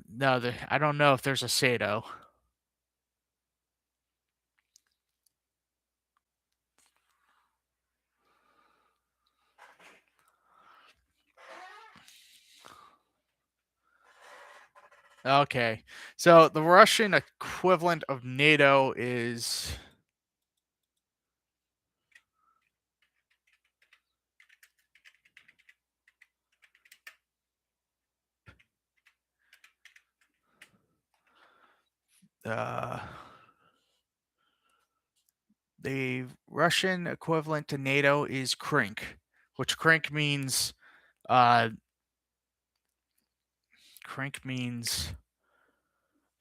No, I don't know if there's a SATO. Okay. So the Russian equivalent of NATO is uh the Russian equivalent to NATO is krink, which uh krink means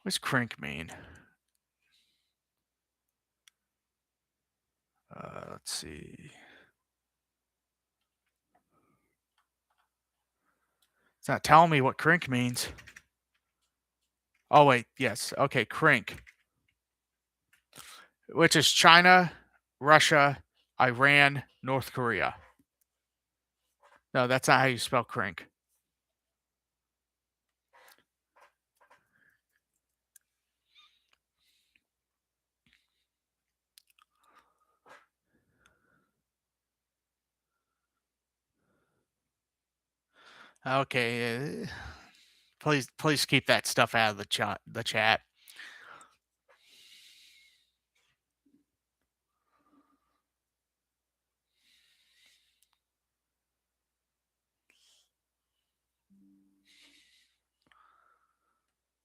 what does krink mean? Let's see. It's not telling me what krink means. Oh wait, yes. Okay, krink, which is China, Russia, Iran, North Korea. No, that's not how you spell krink. Okay, please keep that stuff out of the chat.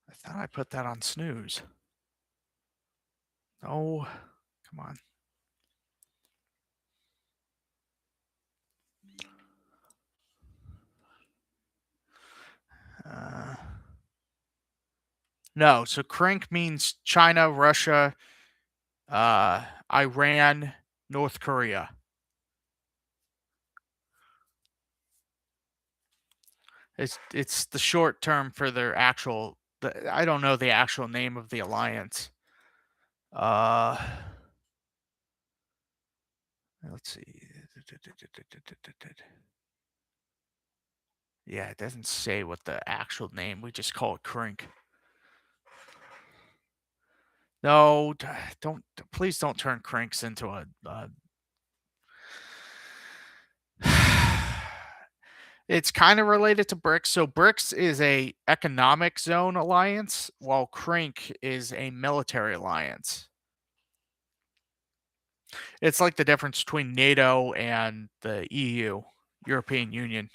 I thought I put that on snooze. Oh, come on. Uh, no, so krink means China, Russia, Iran, North Korea. It's the short term for their actual. I don't know the actual name of the alliance. Uh, let's see. Yeah, it doesn't say what the actual name. We just call it krink. No, don't. Please don't turn crinks into a It's kind of related to BRICS. So BRICS is a economic zone alliance, while CRINK is a military alliance. It's like the difference between NATO and the EU, European Union.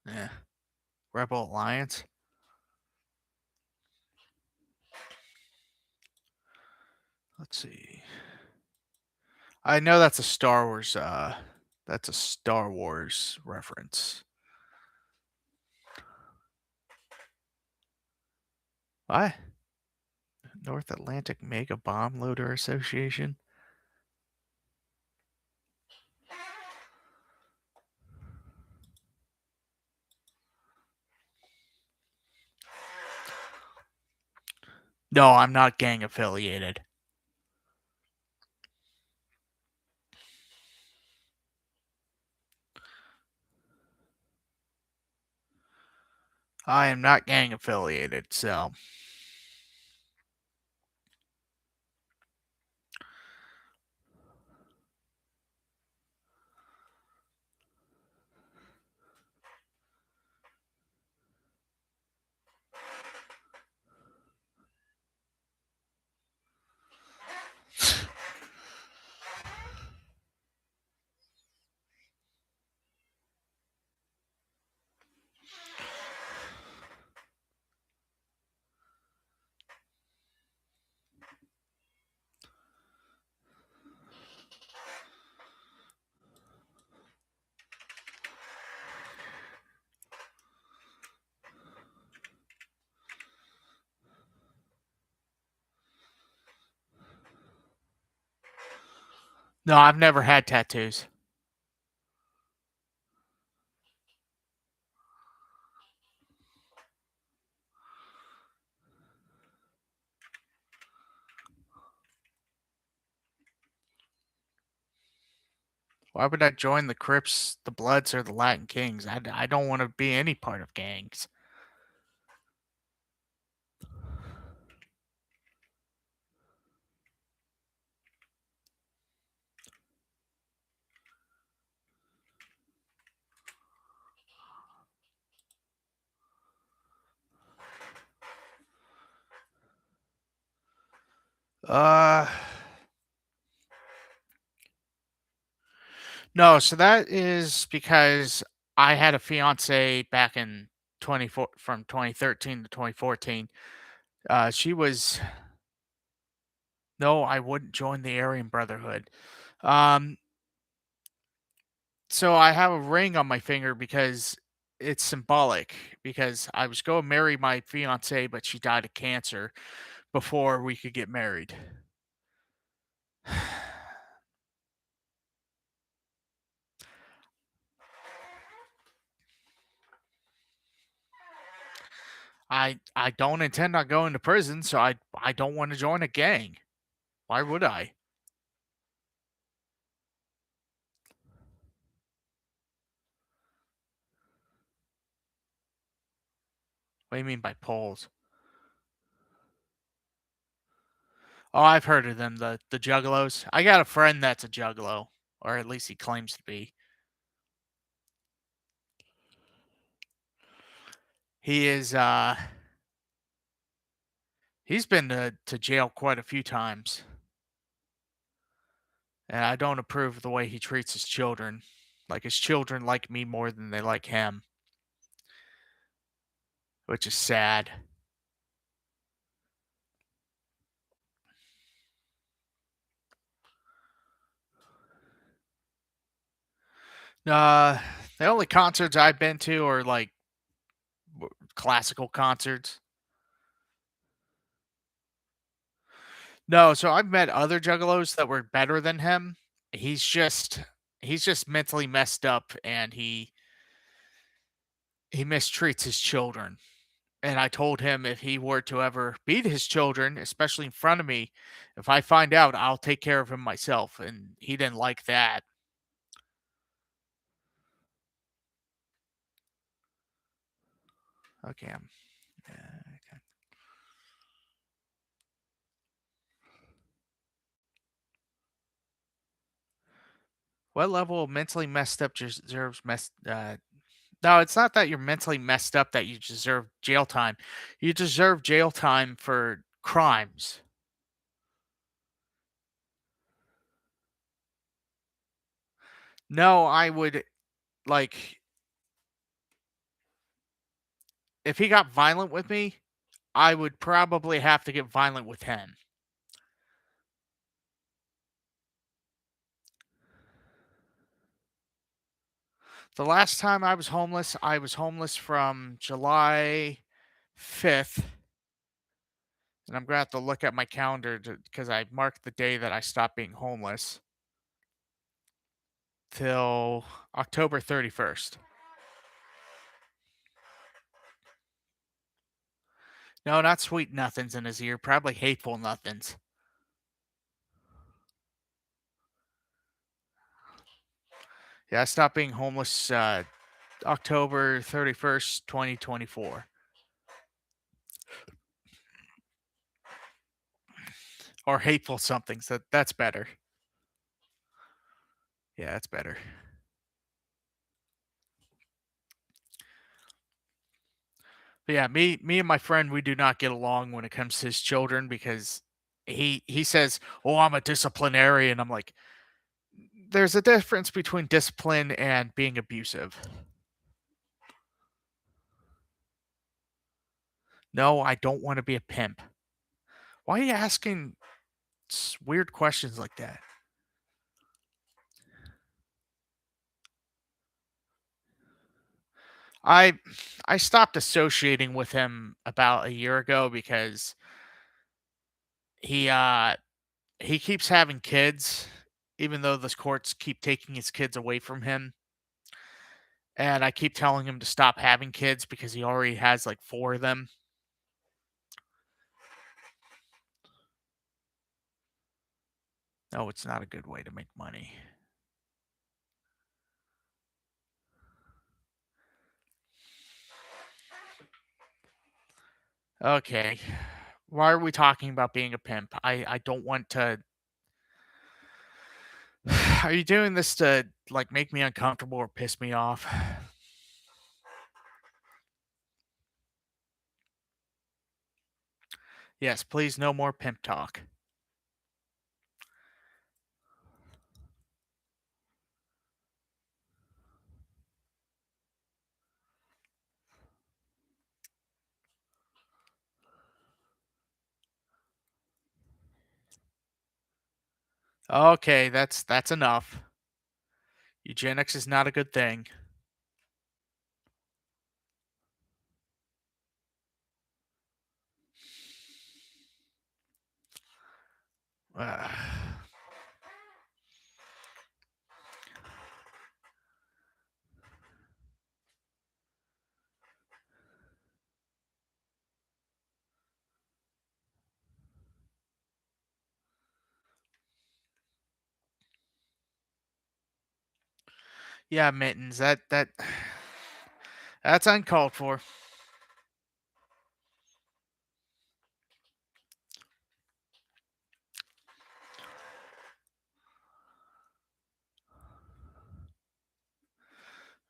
Yeah. Rebel Alliance. Let's see. I know that's a Star Wars reference. What? North Atlantic Mega Bomb Loader Association? No, I'm not gang affiliated. I am not gang affiliated, so no, I've never had tattoos. Why would I join the Crips, the Bloods, or the Latin Kings? I don't want to be any part of gangs. Uh, no. So that is because I had a fiance back in 24 from 2013 to 2014. She was no, I wouldn't join the Aryan Brotherhood. Um, so I have a ring on my finger because it's symbolic. Because I was going to marry my fiance, but she died of cancer before we could get married. I don't intend on going to prison, so I don't want to join a gang. Why would I? What do you mean by polls? Oh, I've heard of them, the juggalos. I got a friend that's a juggalo, or at least he claims to be. He is he's been to jail quite a few times. And I don't approve of the way he treats his children. Like his children like me more than they like him, which is sad. Uh the only concerts I've been to are like classical concerts. No, so I've met other juggalos that were better than him. He's just he's just mentally messed up and he mistreats his children. And I told him if he were to ever beat his children, especially in front of me, if I find out, I'll take care of him myself. And he didn't like that. Okay, okay. What level of mentally messed up deserves messed? No, it's not that you're mentally messed up that you deserve jail time. You deserve jail time for crimes. No, I would like if he got violent with me, I would probably have to get violent with him. The last time I was homeless from July 5th, and I'm gonna have to look at my calendar because I marked the day that I stopped being homeless till October 31st. No, not sweet nothings in his ear, probably hateful nothings. Yeah, I stopped being homeless October 31st, 2024. Or hateful somethings. That's better. Yeah, that's better. But yeah, me and my friend, we do not get along when it comes to his children because he says, "Oh, I'm a disciplinarian." I'm like, there's a difference between discipline and being abusive. No, I don't want to be a pimp. Why are you asking weird questions like that? I I stopped associating with him about a year ago because he uh he keeps having kids even though the courts keep taking his kids away from him. And I keep telling him to stop having kids because he already has like 4 of them. No, it's not a good way to make money. Okay. Why are we talking about being a pimp? I don't want to. Are you doing this to like make me uncomfortable or piss me off? Yes, please no more pimp talk. Okay, that's enough. Eugenics is not a good thing. Uh, yeah, mittens. That's uncalled for.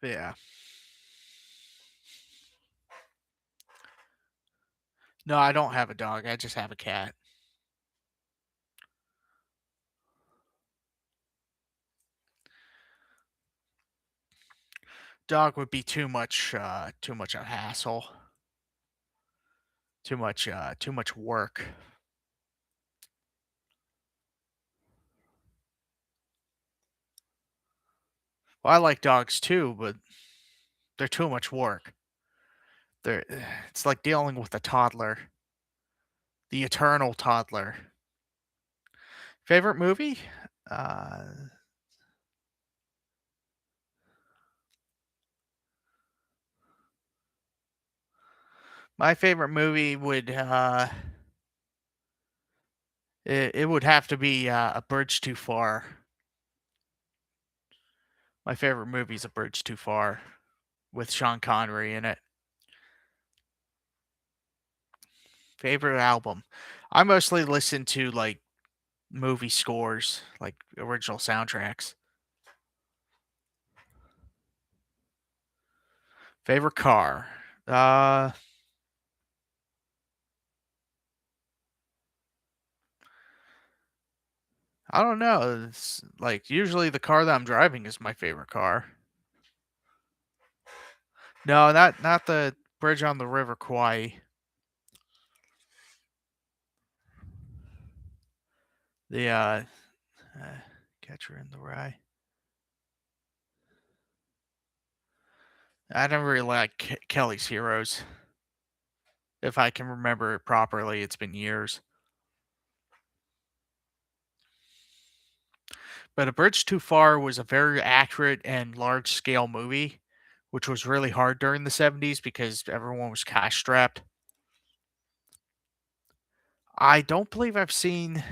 Yeah. No, I don't have a dog. I just have a cat. Dog would be too much a hassle. Too much work. Well, I like dogs too, but they're too much work. They're it's like dealing with a toddler, the eternal toddler. Favorite movie? Uh, my favorite movie would it would have to be A Bridge Too Far. My favorite movie is A Bridge Too Far with Sean Connery in it. Favorite album? I mostly listen to like movie scores, like original soundtracks. Favorite car? Uh, I don't know. It's like usually the car that I'm driving is my favorite car. No, not the bridge on the River Kwai. The uh Catcher in the Rye. I never really like Kelly's Heroes. If I can remember it properly, it's been years. But A Bridge Too Far was a very accurate and large scale movie, which was really hard during the 70s because everyone was cash strapped. I don't believe I've seen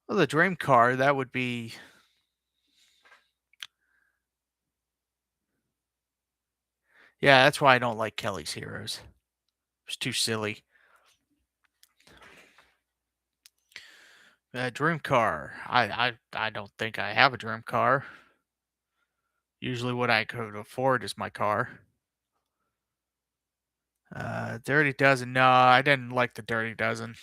the Dream Car. That would be, yeah, that's why I don't like Kelly's Heroes. It's too silly. Dream car. I don't think I have a dream car. Usually, what I could afford is my car. Dirty Dozen. No, I didn't like the Dirty Dozen.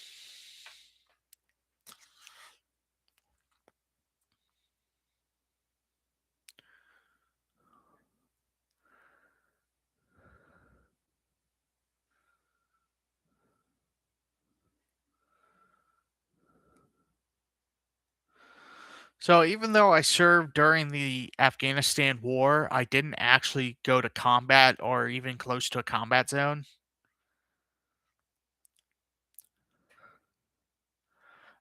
So even though I served during the Afghanistan war, I didn't actually go to combat or even close to a combat zone.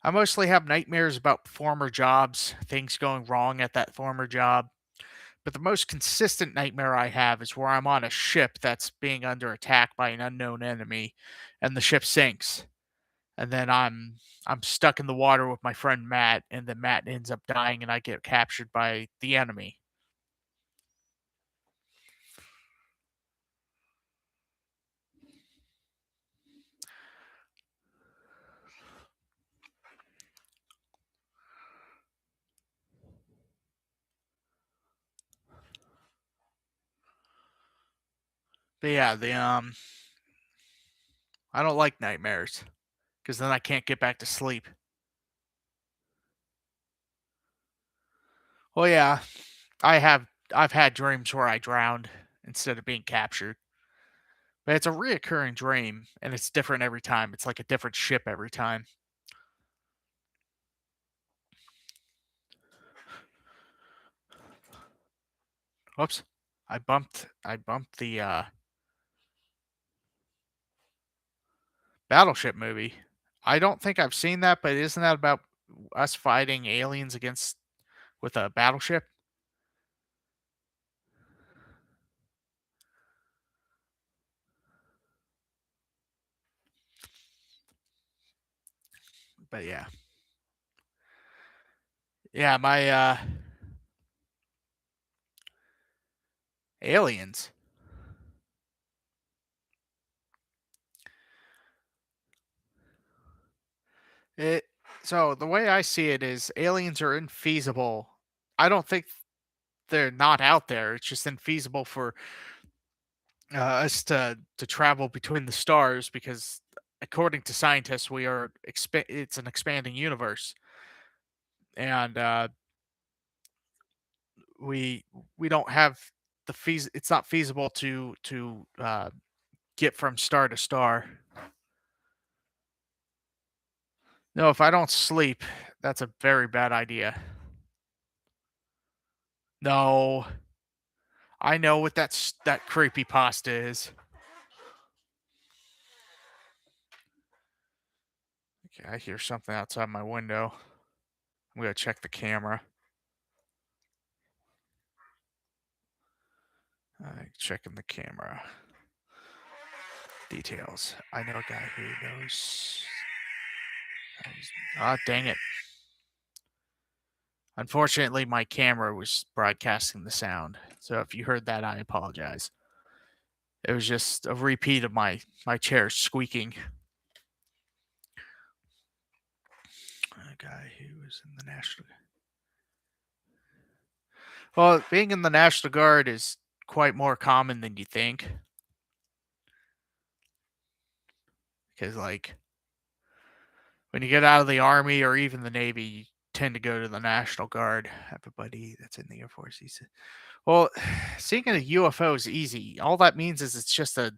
I mostly have nightmares about former jobs, things going wrong at that former job. But the most consistent nightmare I have is where I'm on a ship that's being under attack by an unknown enemy and the ship sinks. And then I'm stuck in the water with my friend Matt, and then Matt ends up dying and I get captured by the enemy. But yeah, I don't like nightmares because then I can't get back to sleep. Well, yeah, I've had dreams where I drowned instead of being captured. But it's a reoccurring dream, and it's different every time. It's like a different ship every time. Whoops. I bumped the Battleship movie. I don't think I've seen that, but isn't that about us fighting aliens against with a battleship? But yeah. Yeah, my aliens. It so the way I see it is aliens are infeasible. I don't think they're not out there. It's just infeasible for us to travel between the stars because according to scientists we are it's an expanding universe and we we don't have it's not feasible to get from star to star. No, if I don't sleep, that's a very bad idea. No, I know what that creepy pasta is. Okay, I hear something outside my window. I'm gonna check the camera. Checking the camera details. I know a guy who knows. Ah, dang it! Unfortunately, my camera was broadcasting the sound, so if you heard that, I apologize. It was just a repeat of my chair squeaking. A guy who was in the National. Well, being in the National Guard is quite more common than you think, because like when you get out of the Army or even the Navy, you tend to go to the National Guard. I have a buddy that's in the Air Force. He said, "Well, seeing a UFO is easy. All that means is it's just a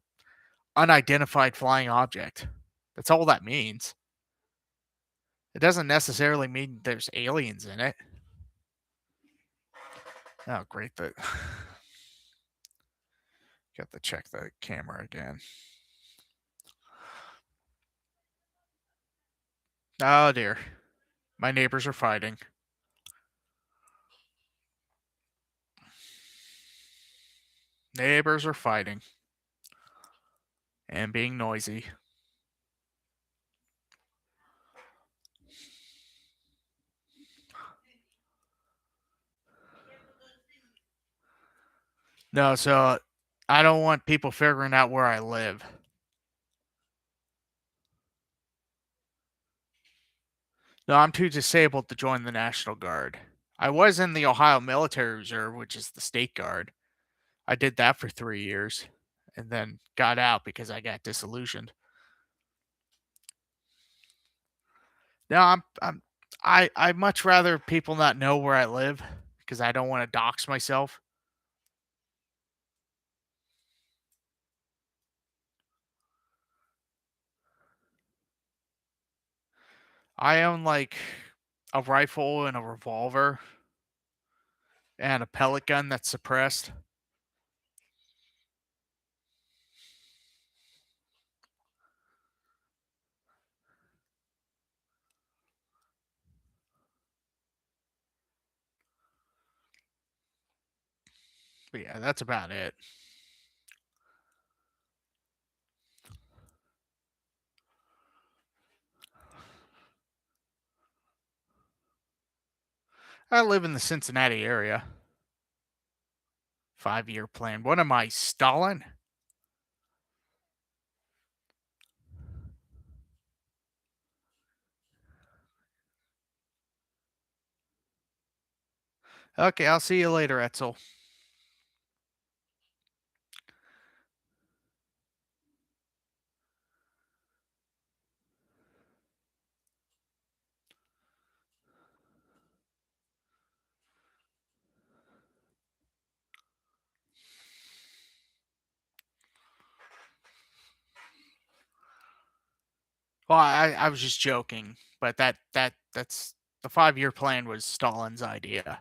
unidentified flying object. That's all that means. It doesn't necessarily mean there's aliens in it." Oh, great! But got to check the camera again. Oh dear, my neighbors are fighting. Neighbors are fighting and being noisy. No, so I don't want people figuring out where I live. No, I'm too disabled to join the National Guard. I was in the Ohio Military Reserve, which is the state guard. I did that for 3 years and then got out because I got disillusioned. No, I much rather people not know where I live because I don't want to dox myself. I own like a rifle and a revolver and a pellet gun that's suppressed. But yeah, that's about it. I live in the Cincinnati area. 5-year plan. What am I, Stalin? Okay, I'll see you later, Etzel. Well, I was just joking, but that's the 5-year plan was Stalin's idea.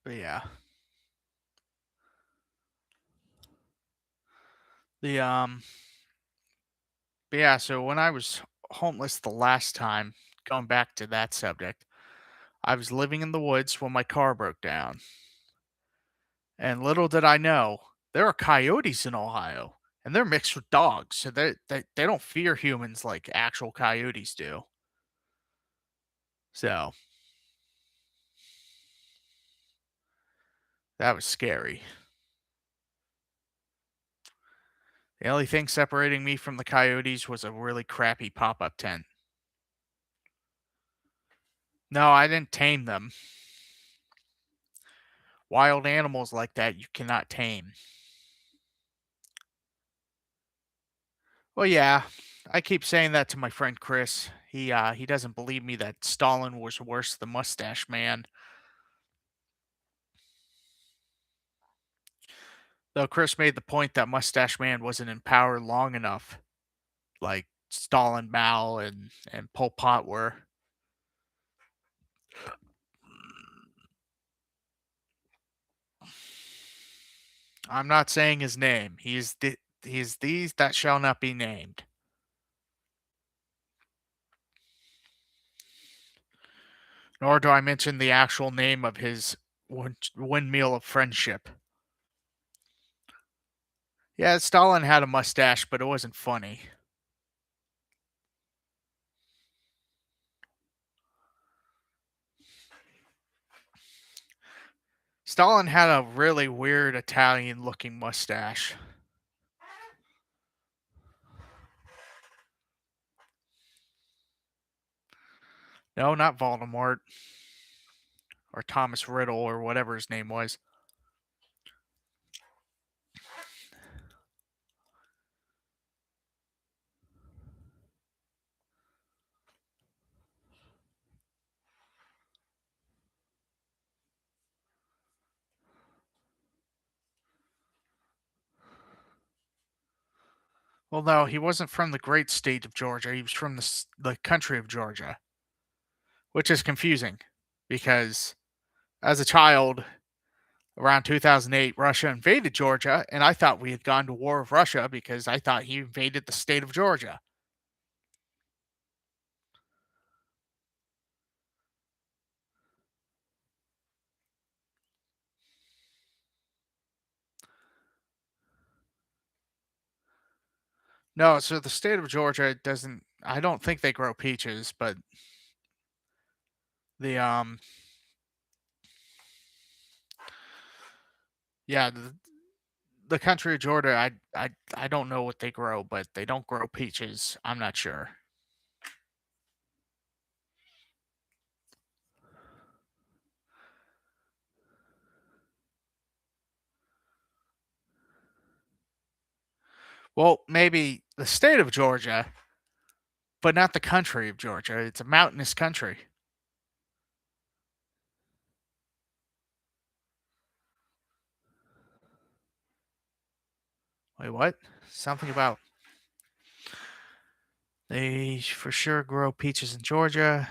But yeah. The but yeah, so when I was homeless the last time, going back to that subject, I was living in the woods when my car broke down. And little did I know, there are coyotes in Ohio, and they're mixed with dogs, so they don't fear humans like actual coyotes do. So that was scary. The only thing separating me from the coyotes was a really crappy pop-up tent. No, I didn't tame them. Wild animals like that you cannot tame. Well, yeah, I keep saying that to my friend Chris. He doesn't believe me that Stalin was worse than Mustache Man. Though Chris made the point that Mustache Man wasn't in power long enough, like Stalin, Mao, and Pol Pot were. I'm not saying his name. He is these that shall not be named. Nor do I mention the actual name of his windmill of friendship. Yeah, Stalin had a mustache, but it wasn't funny. Stalin had a really weird Italian looking mustache. No, not Voldemort or Thomas Riddle or whatever his name was. Well, no, he wasn't from the great state of Georgia. He was from the country of Georgia, which is confusing because as a child, around 2008, Russia invaded Georgia, and I thought we had gone to war with Russia because I thought he invaded the state of Georgia. No, so the state of Georgia doesn't. I don't think they grow peaches, but the yeah, the country of Georgia. I don't know what they grow, but they don't grow peaches. I'm not sure. Well, maybe the state of Georgia, but not the country of Georgia. It's a mountainous country. Wait, what? Something about they for sure grow peaches in Georgia.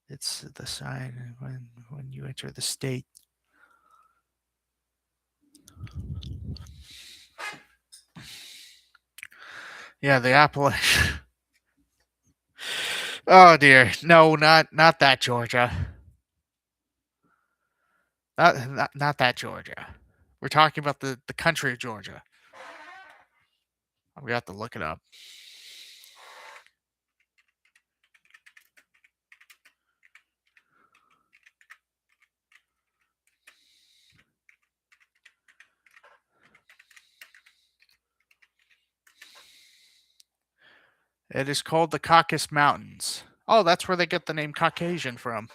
It's the sign when you enter the state. Yeah, the Appalachian. Oh dear, no, not that Georgia. Not that Georgia. We're talking about the country of Georgia. I'm gonna have to look it up. It is called the Caucasus Mountains. Oh, that's where they get the name Caucasian from.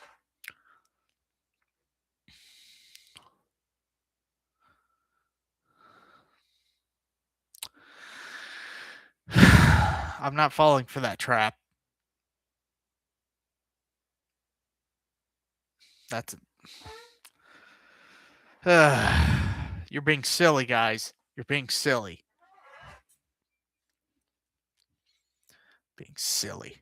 I'm not falling for that trap. That's you're being silly, guys. You're being silly. Being silly.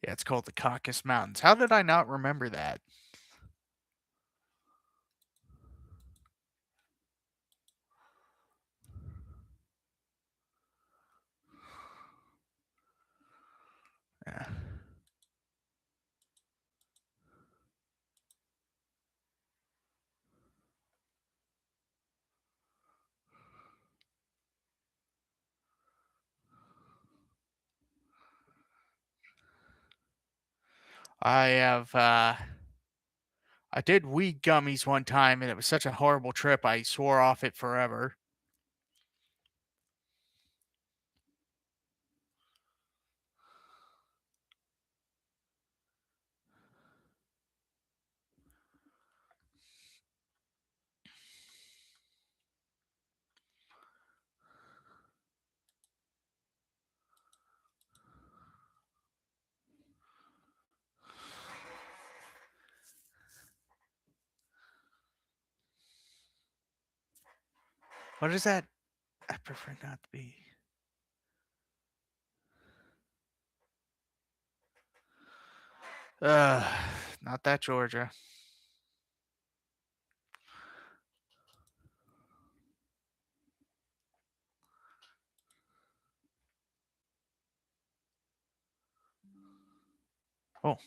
Yeah, it's called the Caucasus Mountains. How did I not remember that? Yeah. I have I did weed gummies one time and it was such a horrible trip I swore off it forever. What is that? I prefer not to be. Uh, not that Georgia. Oh,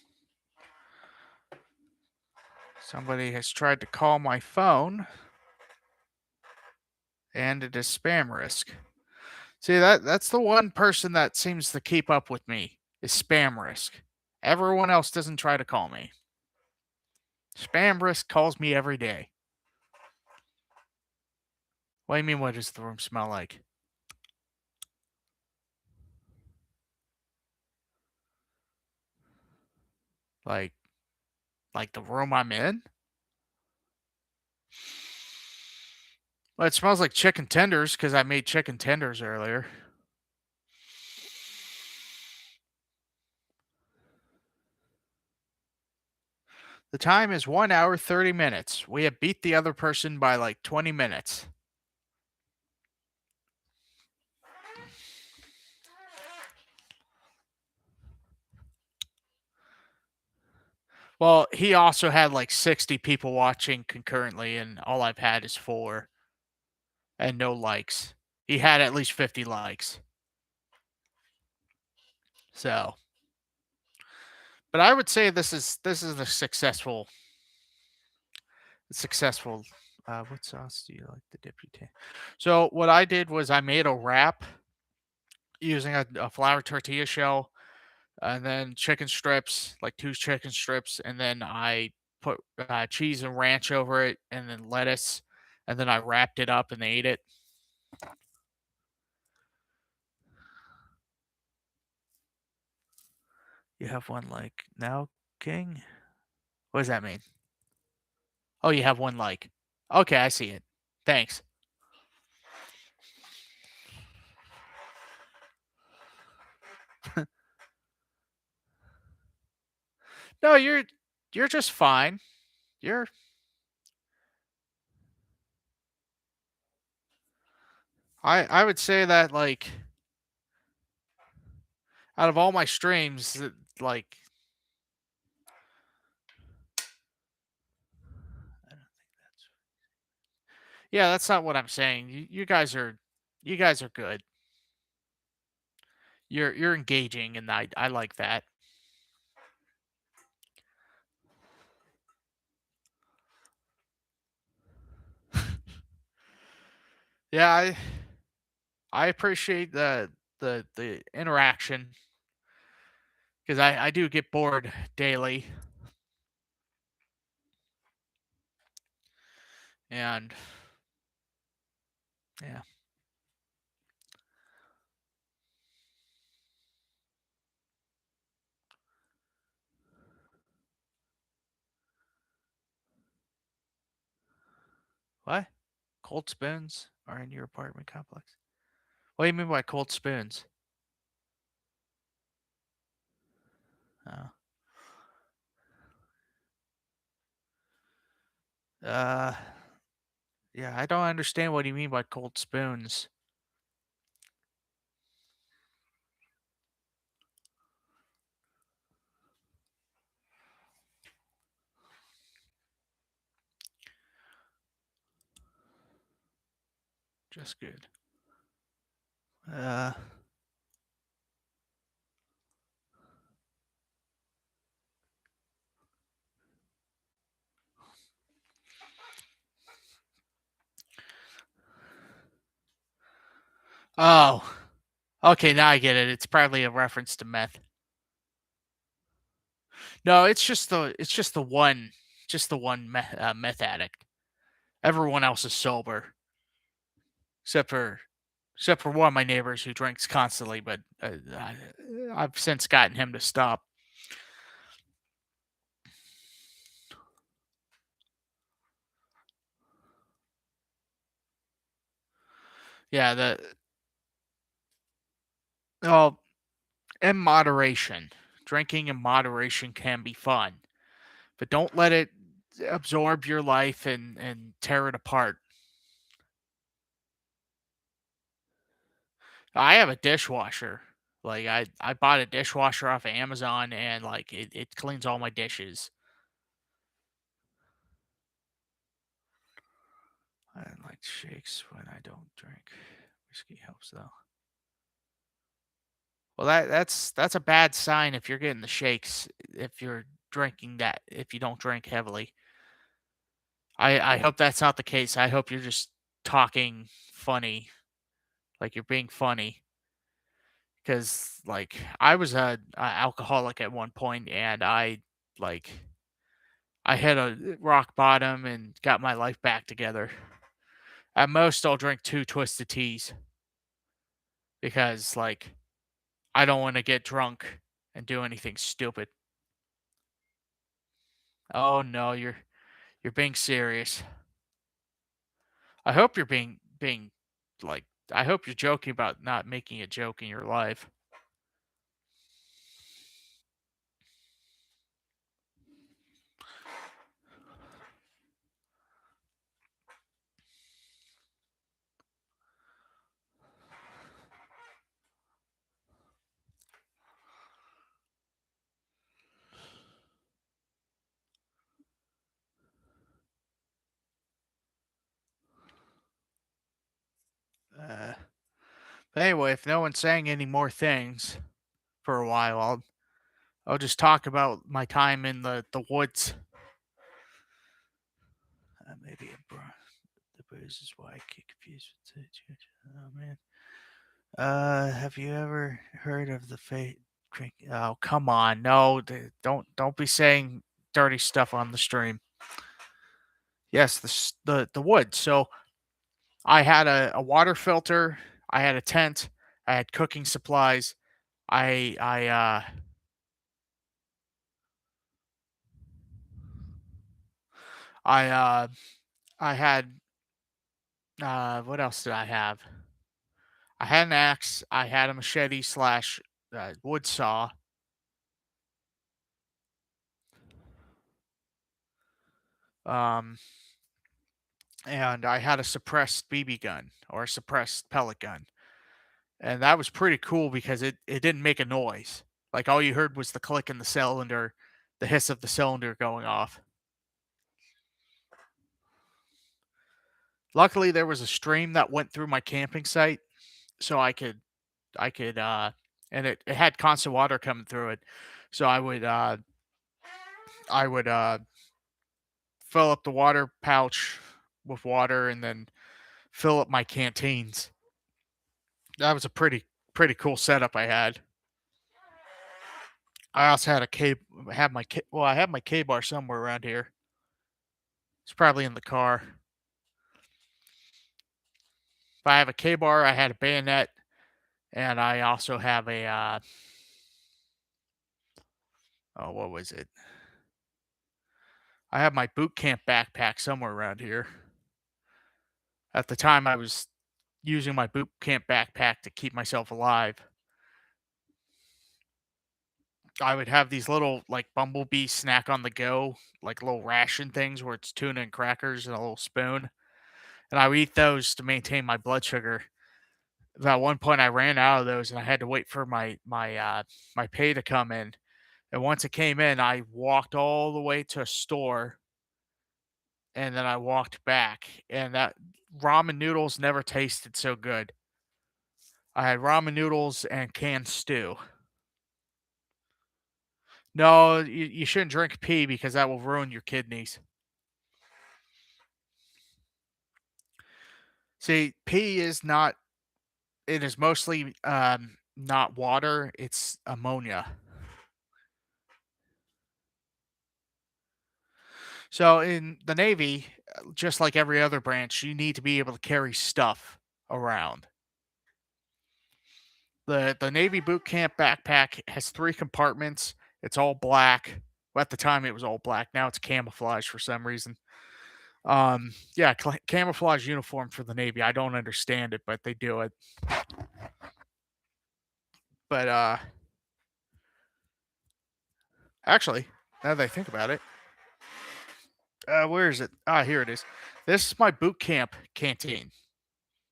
somebody has tried to call my phone and it is spam risk. See that's the one person that seems to keep up with me is spam risk. Everyone else doesn't try to call me. Spam risk calls me every day. What do you mean what does the room smell like? Like like the room I'm in? Well, it smells like chicken tenders because I made chicken tenders earlier. The time is 1 hour 30 minutes. We have beat the other person by like 20 minutes. Well, he also had like 60 people watching concurrently, and all I've had is four and no likes. He had at least 50 likes. So, but I would say this is a successful. What sauce do you like to dip your tail? So what I did was I made a wrap using a flour tortilla shell and then chicken strips, like two chicken strips, and then I put cheese and ranch over it, and then lettuce, and then I wrapped it up and ate it. You have one like now, King. What does that mean? Oh, you have one like. Okay, I see it. Thanks. No, you're just fine. You're I would say that like out of all my streams, like I don't think that's yeah, that's not what I'm saying. You guys are good. You're engaging, and I like that. Yeah, I appreciate the interaction because I do get bored daily, and Yeah. What? Cold spoons are in your apartment complex? What do you mean by cold spoons? Oh. Uh, yeah, I don't understand what you mean by cold spoons. Just good. Uh, oh. Okay, now I get it. It's probably a reference to meth. No, it's just the one meth addict. Everyone else is sober, except for except for one of my neighbors who drinks constantly. But I've since gotten him to stop. Yeah, the oh, in moderation. Drinking in moderation can be fun, but don't let it absorb your life and tear it apart. I have a dishwasher. Like I bought a dishwasher off of Amazon and like it cleans all my dishes. I like shakes when I don't drink. Whiskey helps though. Well, that's a bad sign if you're getting the shakes if you're drinking that if you don't drink heavily. I hope that's not the case. I hope you're just talking funny, like you're being funny. Because like I was a alcoholic at one point, and like I hit a rock bottom and got my life back together. At most, I'll drink two twisted teas because like I don't want to get drunk and do anything stupid. Oh no, you're being serious. I hope you're being like I hope you're joking about not making a joke in your life. Uh, but anyway, if no one's saying any more things for a while, I'll just talk about my time in the woods. Maybe the booze is why I get confused with the oh man. Have you ever heard of the fate drink? Oh, come on, no, don't be saying dirty stuff on the stream. Yes, the wood. So I had a water filter, I had a tent, I had cooking supplies. I I I had what else did I have? I had an axe, I had a machete slash wood saw, um, and I had a suppressed BB gun or a suppressed pellet gun. And that was pretty cool because it didn't make a noise. Like all you heard was the click in the cylinder, the hiss of the cylinder going off. Luckily there was a stream that went through my camping site so I could and it had constant water coming through it. So I would fill up the water pouch with water and then fill up my canteens. That was a pretty cool setup I had. I also had a K had my K well, I have my K bar somewhere around here. It's probably in the car. If I have a K-bar, I had a bayonet, and I also have a, oh, what was it? I have my boot camp backpack somewhere around here. At the time, I was using my boot camp backpack to keep myself alive. I would have these little, like, bumblebee snack on the go, like, little ration things where it's tuna and crackers and a little spoon, and I would eat those to maintain my blood sugar. At one point, I ran out of those, and I had to wait for my pay to come in, and once it came in, I walked all the way to a store, and then I walked back, and that ramen noodles never tasted so good. I had ramen noodles and canned stew. No, you shouldn't drink pee because that will ruin your kidneys. See, pee is not it is mostly, not water, it's ammonia. So in the Navy, just like every other branch, you need to be able to carry stuff around. The Navy boot camp backpack has 3 compartments. It's all black. Well, at the time, it was all black. Now it's camouflage for some reason. Yeah, camouflage uniform for the Navy. I don't understand it, but they do it. But actually, now that I think about it, where is it? Ah, here it is. This is my boot camp canteen.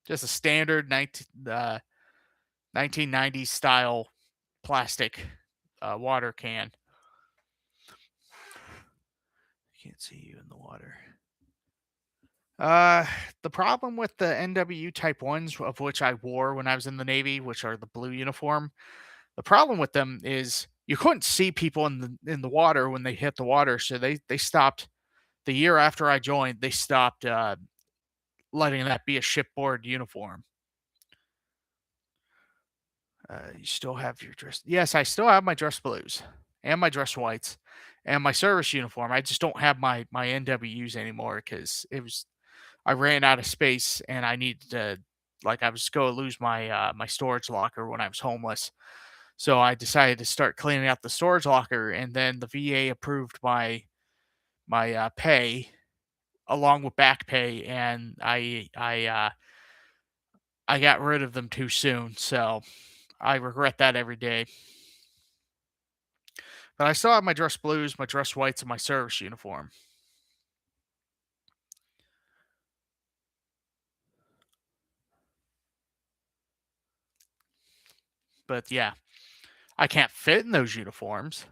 Just a standard 1990s style plastic water can. Can't see you in the water. Uh, the problem with the NWU Type 1s, of which I wore when I was in the Navy, which are the blue uniform, the problem with them is you couldn't see people in the water when they hit the water, so they stopped the year after I joined, they stopped letting that be a shipboard uniform. You still have your dress? Yes, I still have my dress blues and my dress whites and my service uniform. I just don't have my NWUs anymore because it was I ran out of space and I needed to like I was going to lose my storage locker when I was homeless. So I decided to start cleaning out the storage locker, and then the VA approved my pay along with back pay, and I got rid of them too soon. So I regret that every day. But I still have my dress blues, my dress whites, and my service uniform. But yeah, I can't fit in those uniforms,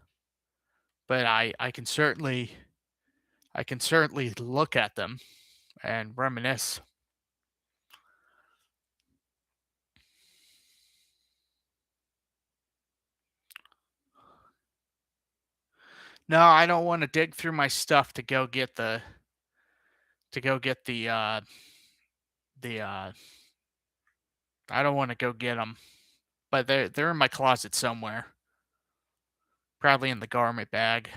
but I can certainly look at them and reminisce. No, I don't want to dig through my stuff to go get the I don't want to go get them, but they're in my closet somewhere, probably in the garment bag.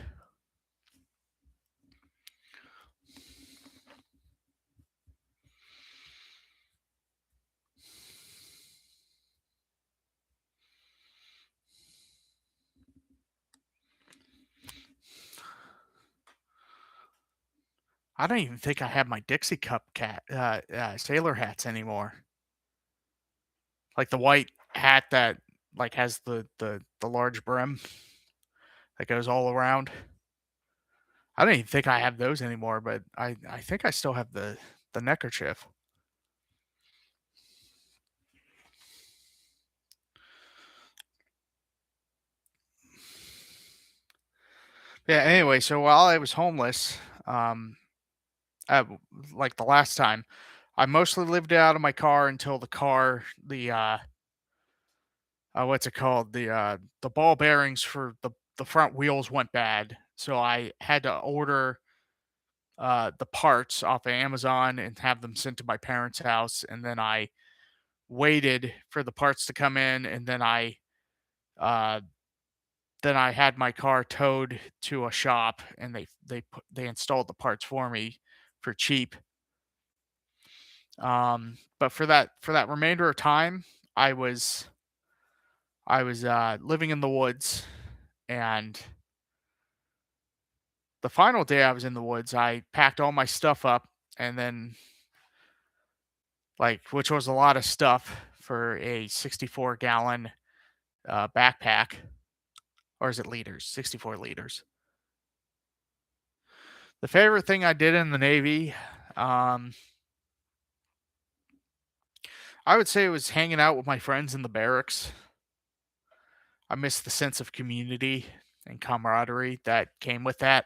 I don't even think I have my Dixie Cup sailor hats anymore. Like the white hat that like has the large brim that goes all around. I don't even think I have those anymore, but I think I still have the neckerchief. Yeah. Anyway, so while I was homeless, um, w like the last time, I mostly lived out of my car until what's it called? The ball bearings for the front wheels went bad. So I had to order the parts off of Amazon and have them sent to my parents' house, and then I waited for the parts to come in, and uh then I had my car towed to a shop, and they installed the parts for me for cheap. But for that remainder of time, I was living in the woods, and the final day I was in the woods, I packed all my stuff up, and then, like, which was a lot of stuff for a 64-gallon backpack, or is it liters? 64 liters. The favorite thing I did in the Navy, um, I would say it was hanging out with my friends in the barracks. I miss the sense of community and camaraderie that came with that.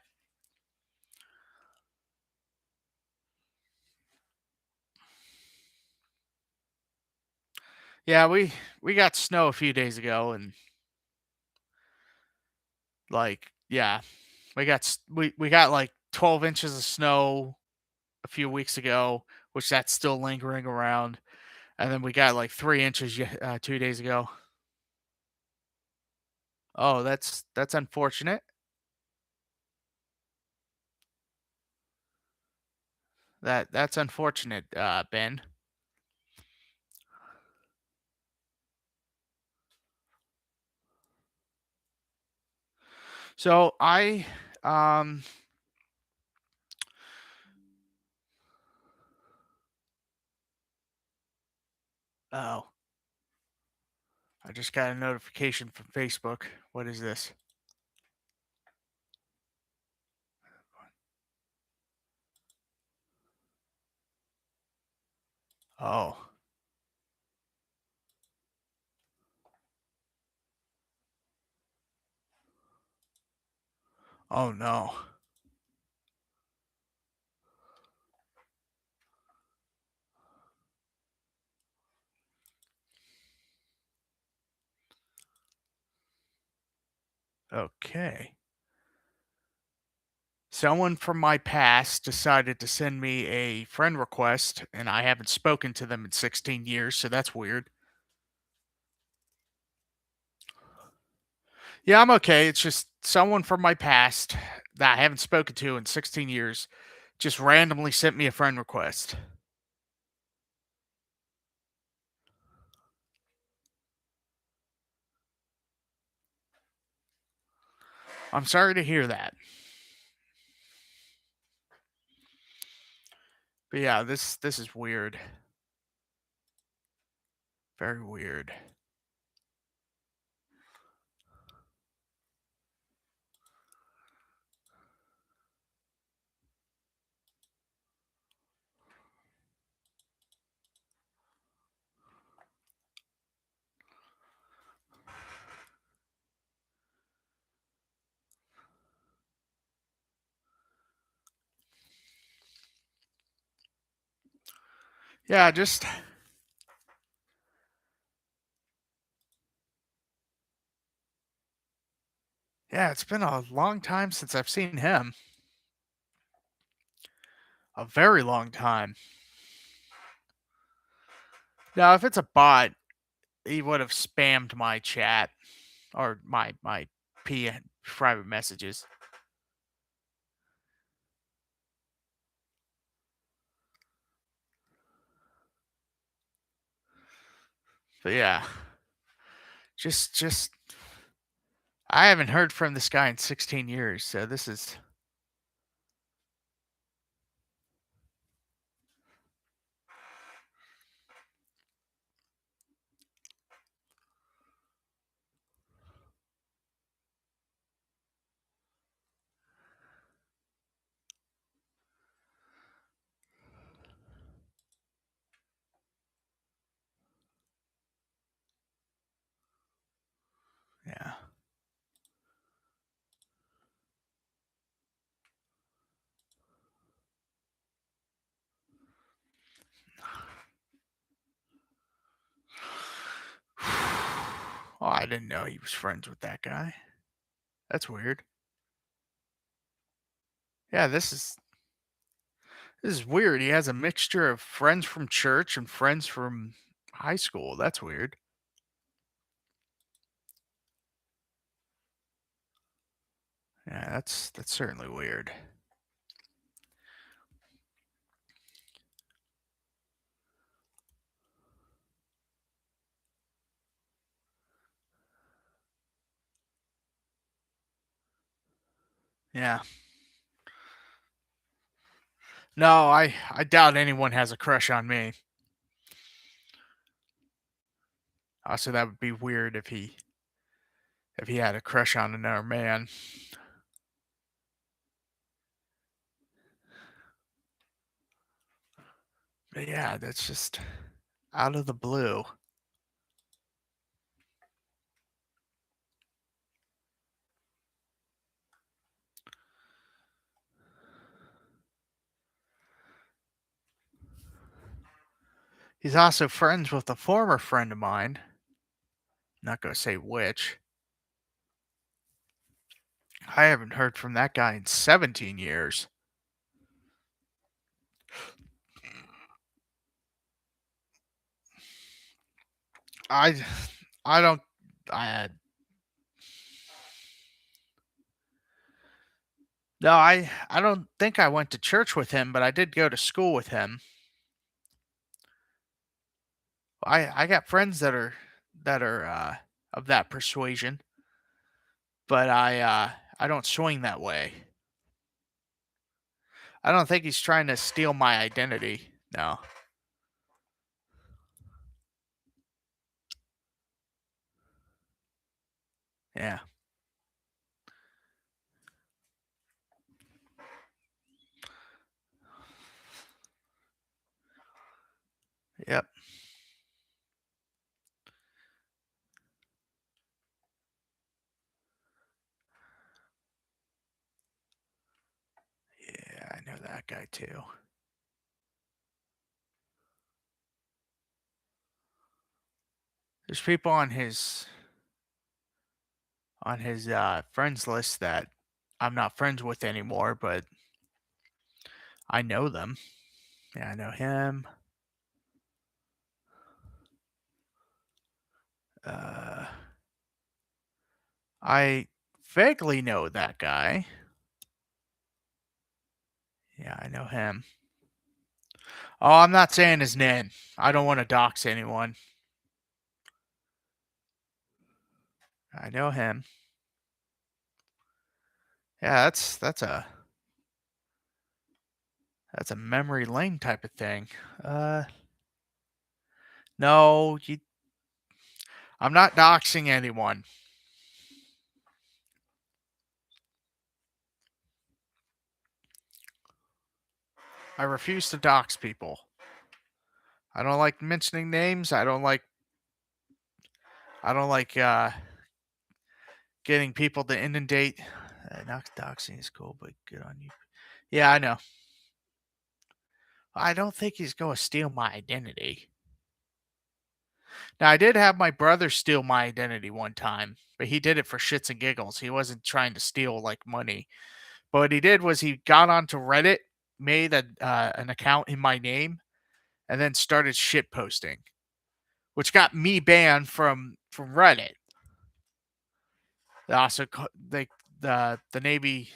Yeah, we got snow a few days ago, and like, yeah, we got like 12 inches of snow a few weeks ago, which that's still lingering around, and then we got like 3 inches 2 days ago. Oh, that's unfortunate. That's unfortunate, Ben. So um oh, I just got a notification from Facebook. What is this? Oh, oh no. Okay. Someone from my past decided to send me a friend request, and I haven't spoken to them in 16 years, so that's weird. Yeah, I'm okay. It's just someone from my past that I haven't spoken to in 16 years just randomly sent me a friend request. I'm sorry to hear that. But yeah, this is weird. Very weird. Yeah, just yeah, it's been a long time since I've seen him. A very long time. Now, if it's a bot, he would have spammed my chat or my P private messages. But yeah, just I haven't heard from this guy in 16 years, so this is yeah. Oh, I didn't know he was friends with that guy. That's weird. Yeah, this is weird. He has a mixture of friends from church and friends from high school. That's weird. Yeah, that's certainly weird. Yeah. No, I doubt anyone has a crush on me. Also, that would be weird if he had a crush on another man. But yeah, that's just out of the blue. He's also friends with a former friend of mine. Not gonna say which. I haven't heard from that guy in 17 years. I I don't I no, I don't think I went to church with him, but I did go to school with him. I got friends that are of that persuasion, but I don't swing that way. I don't think he's trying to steal my identity. No. Yeah. Yep. Yeah, I know that guy too. There's people on his friends list that I'm not friends with anymore, but I know them. Yeah, I know him. Uh, I vaguely know that guy. Yeah, I know him. Oh, I'm not saying his name. I don't want to dox anyone. I know him. Yeah, that's a memory lane type of thing. Uh, no, I'm not doxing anyone. I refuse to dox people. I don't like mentioning names. I don't like getting people to inundate. Not doxing is cool, but good on you. Yeah, I know. I don't think he's going to steal my identity. Now, I did have my brother steal my identity one time, but he did it for shits and giggles. He wasn't trying to steal like money. But what he did was he got onto Reddit, made an account in my name, and then started shit posting, which got me banned from Reddit. They also they the Navy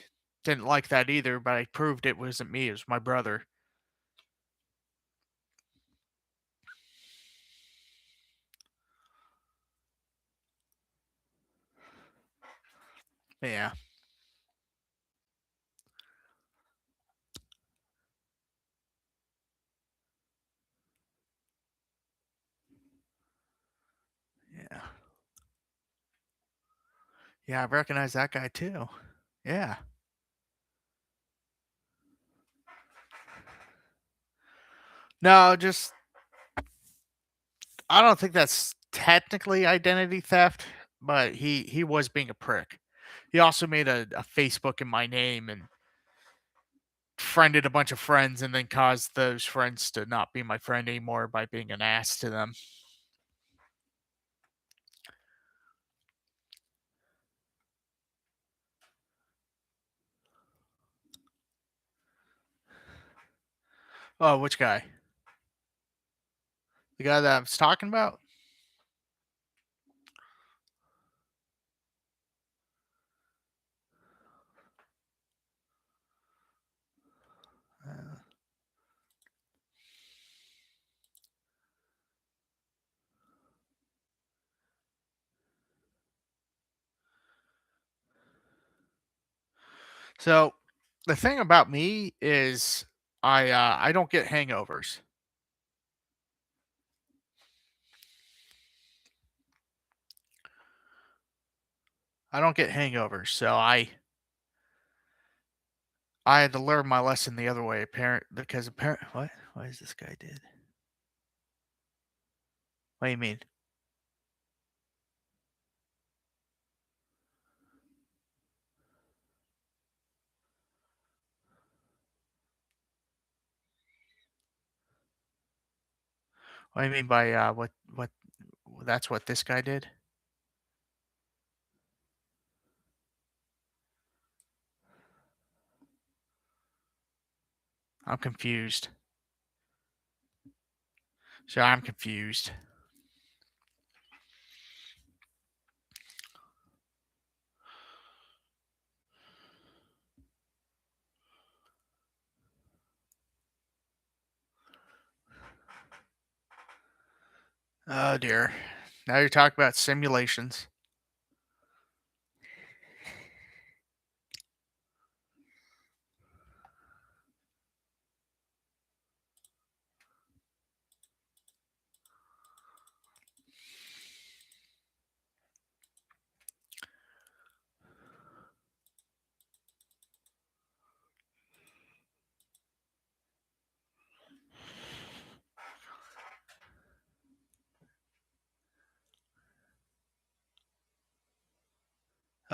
didn't like that either, but I proved it wasn't me; it was my brother. Yeah, yeah, yeah. I recognize that guy too. Yeah. No, just I don't think that's technically identity theft, but he was being a prick. He also made a Facebook in my name and friended a bunch of friends and then caused those friends to not be my friend anymore by being an ass to them. Oh, which guy? The guy that I was talking about? Uh, So the thing about me is I don't get hangovers. I don't get hangovers. So I had to learn my lesson the other way apparent because apparent what is this guy did? What do you mean? What do you mean by what that's what this guy did? I'm confused. So I'm confused. Oh dear. Now you're talking about simulations.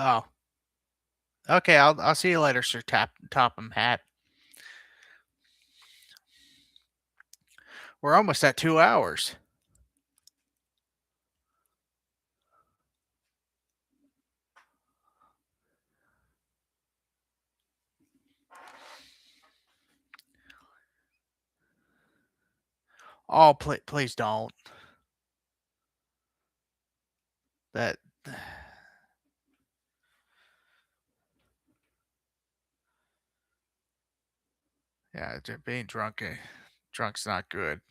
Oh, okay. I'll see you later, Sir Topham Hat. We're almost at 2 hours. Oh, please don't. That yeah, being drunk. Drunk's not good.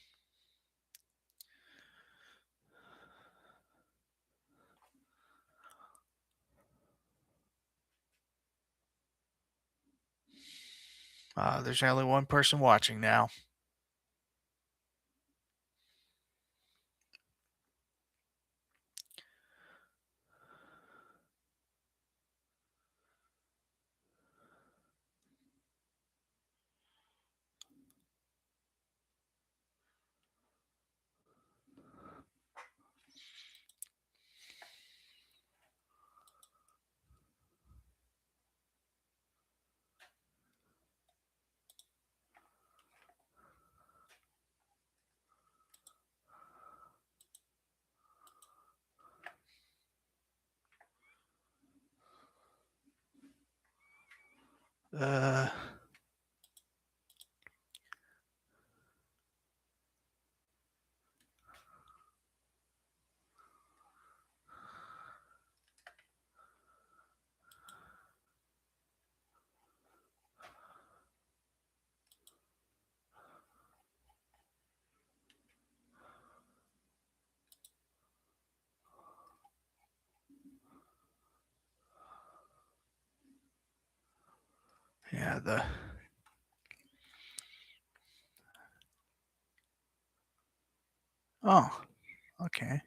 There's only one person watching now. Uh, yeah. Oh, okay.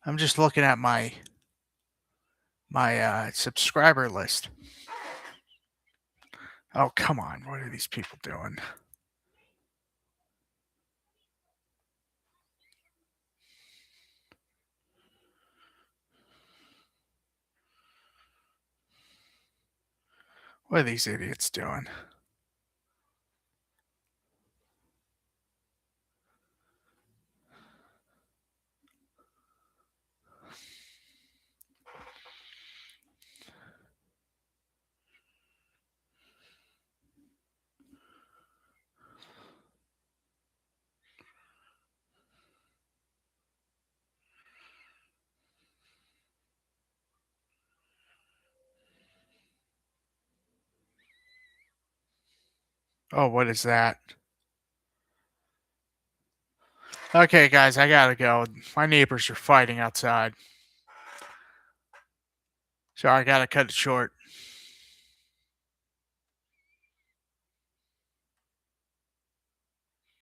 I'm just looking at my subscriber list. Oh, come on. What are these people doing? What are these idiots doing? Oh, what is that? Okay, guys, I gotta go. My neighbors are fighting outside, so I gotta cut it short.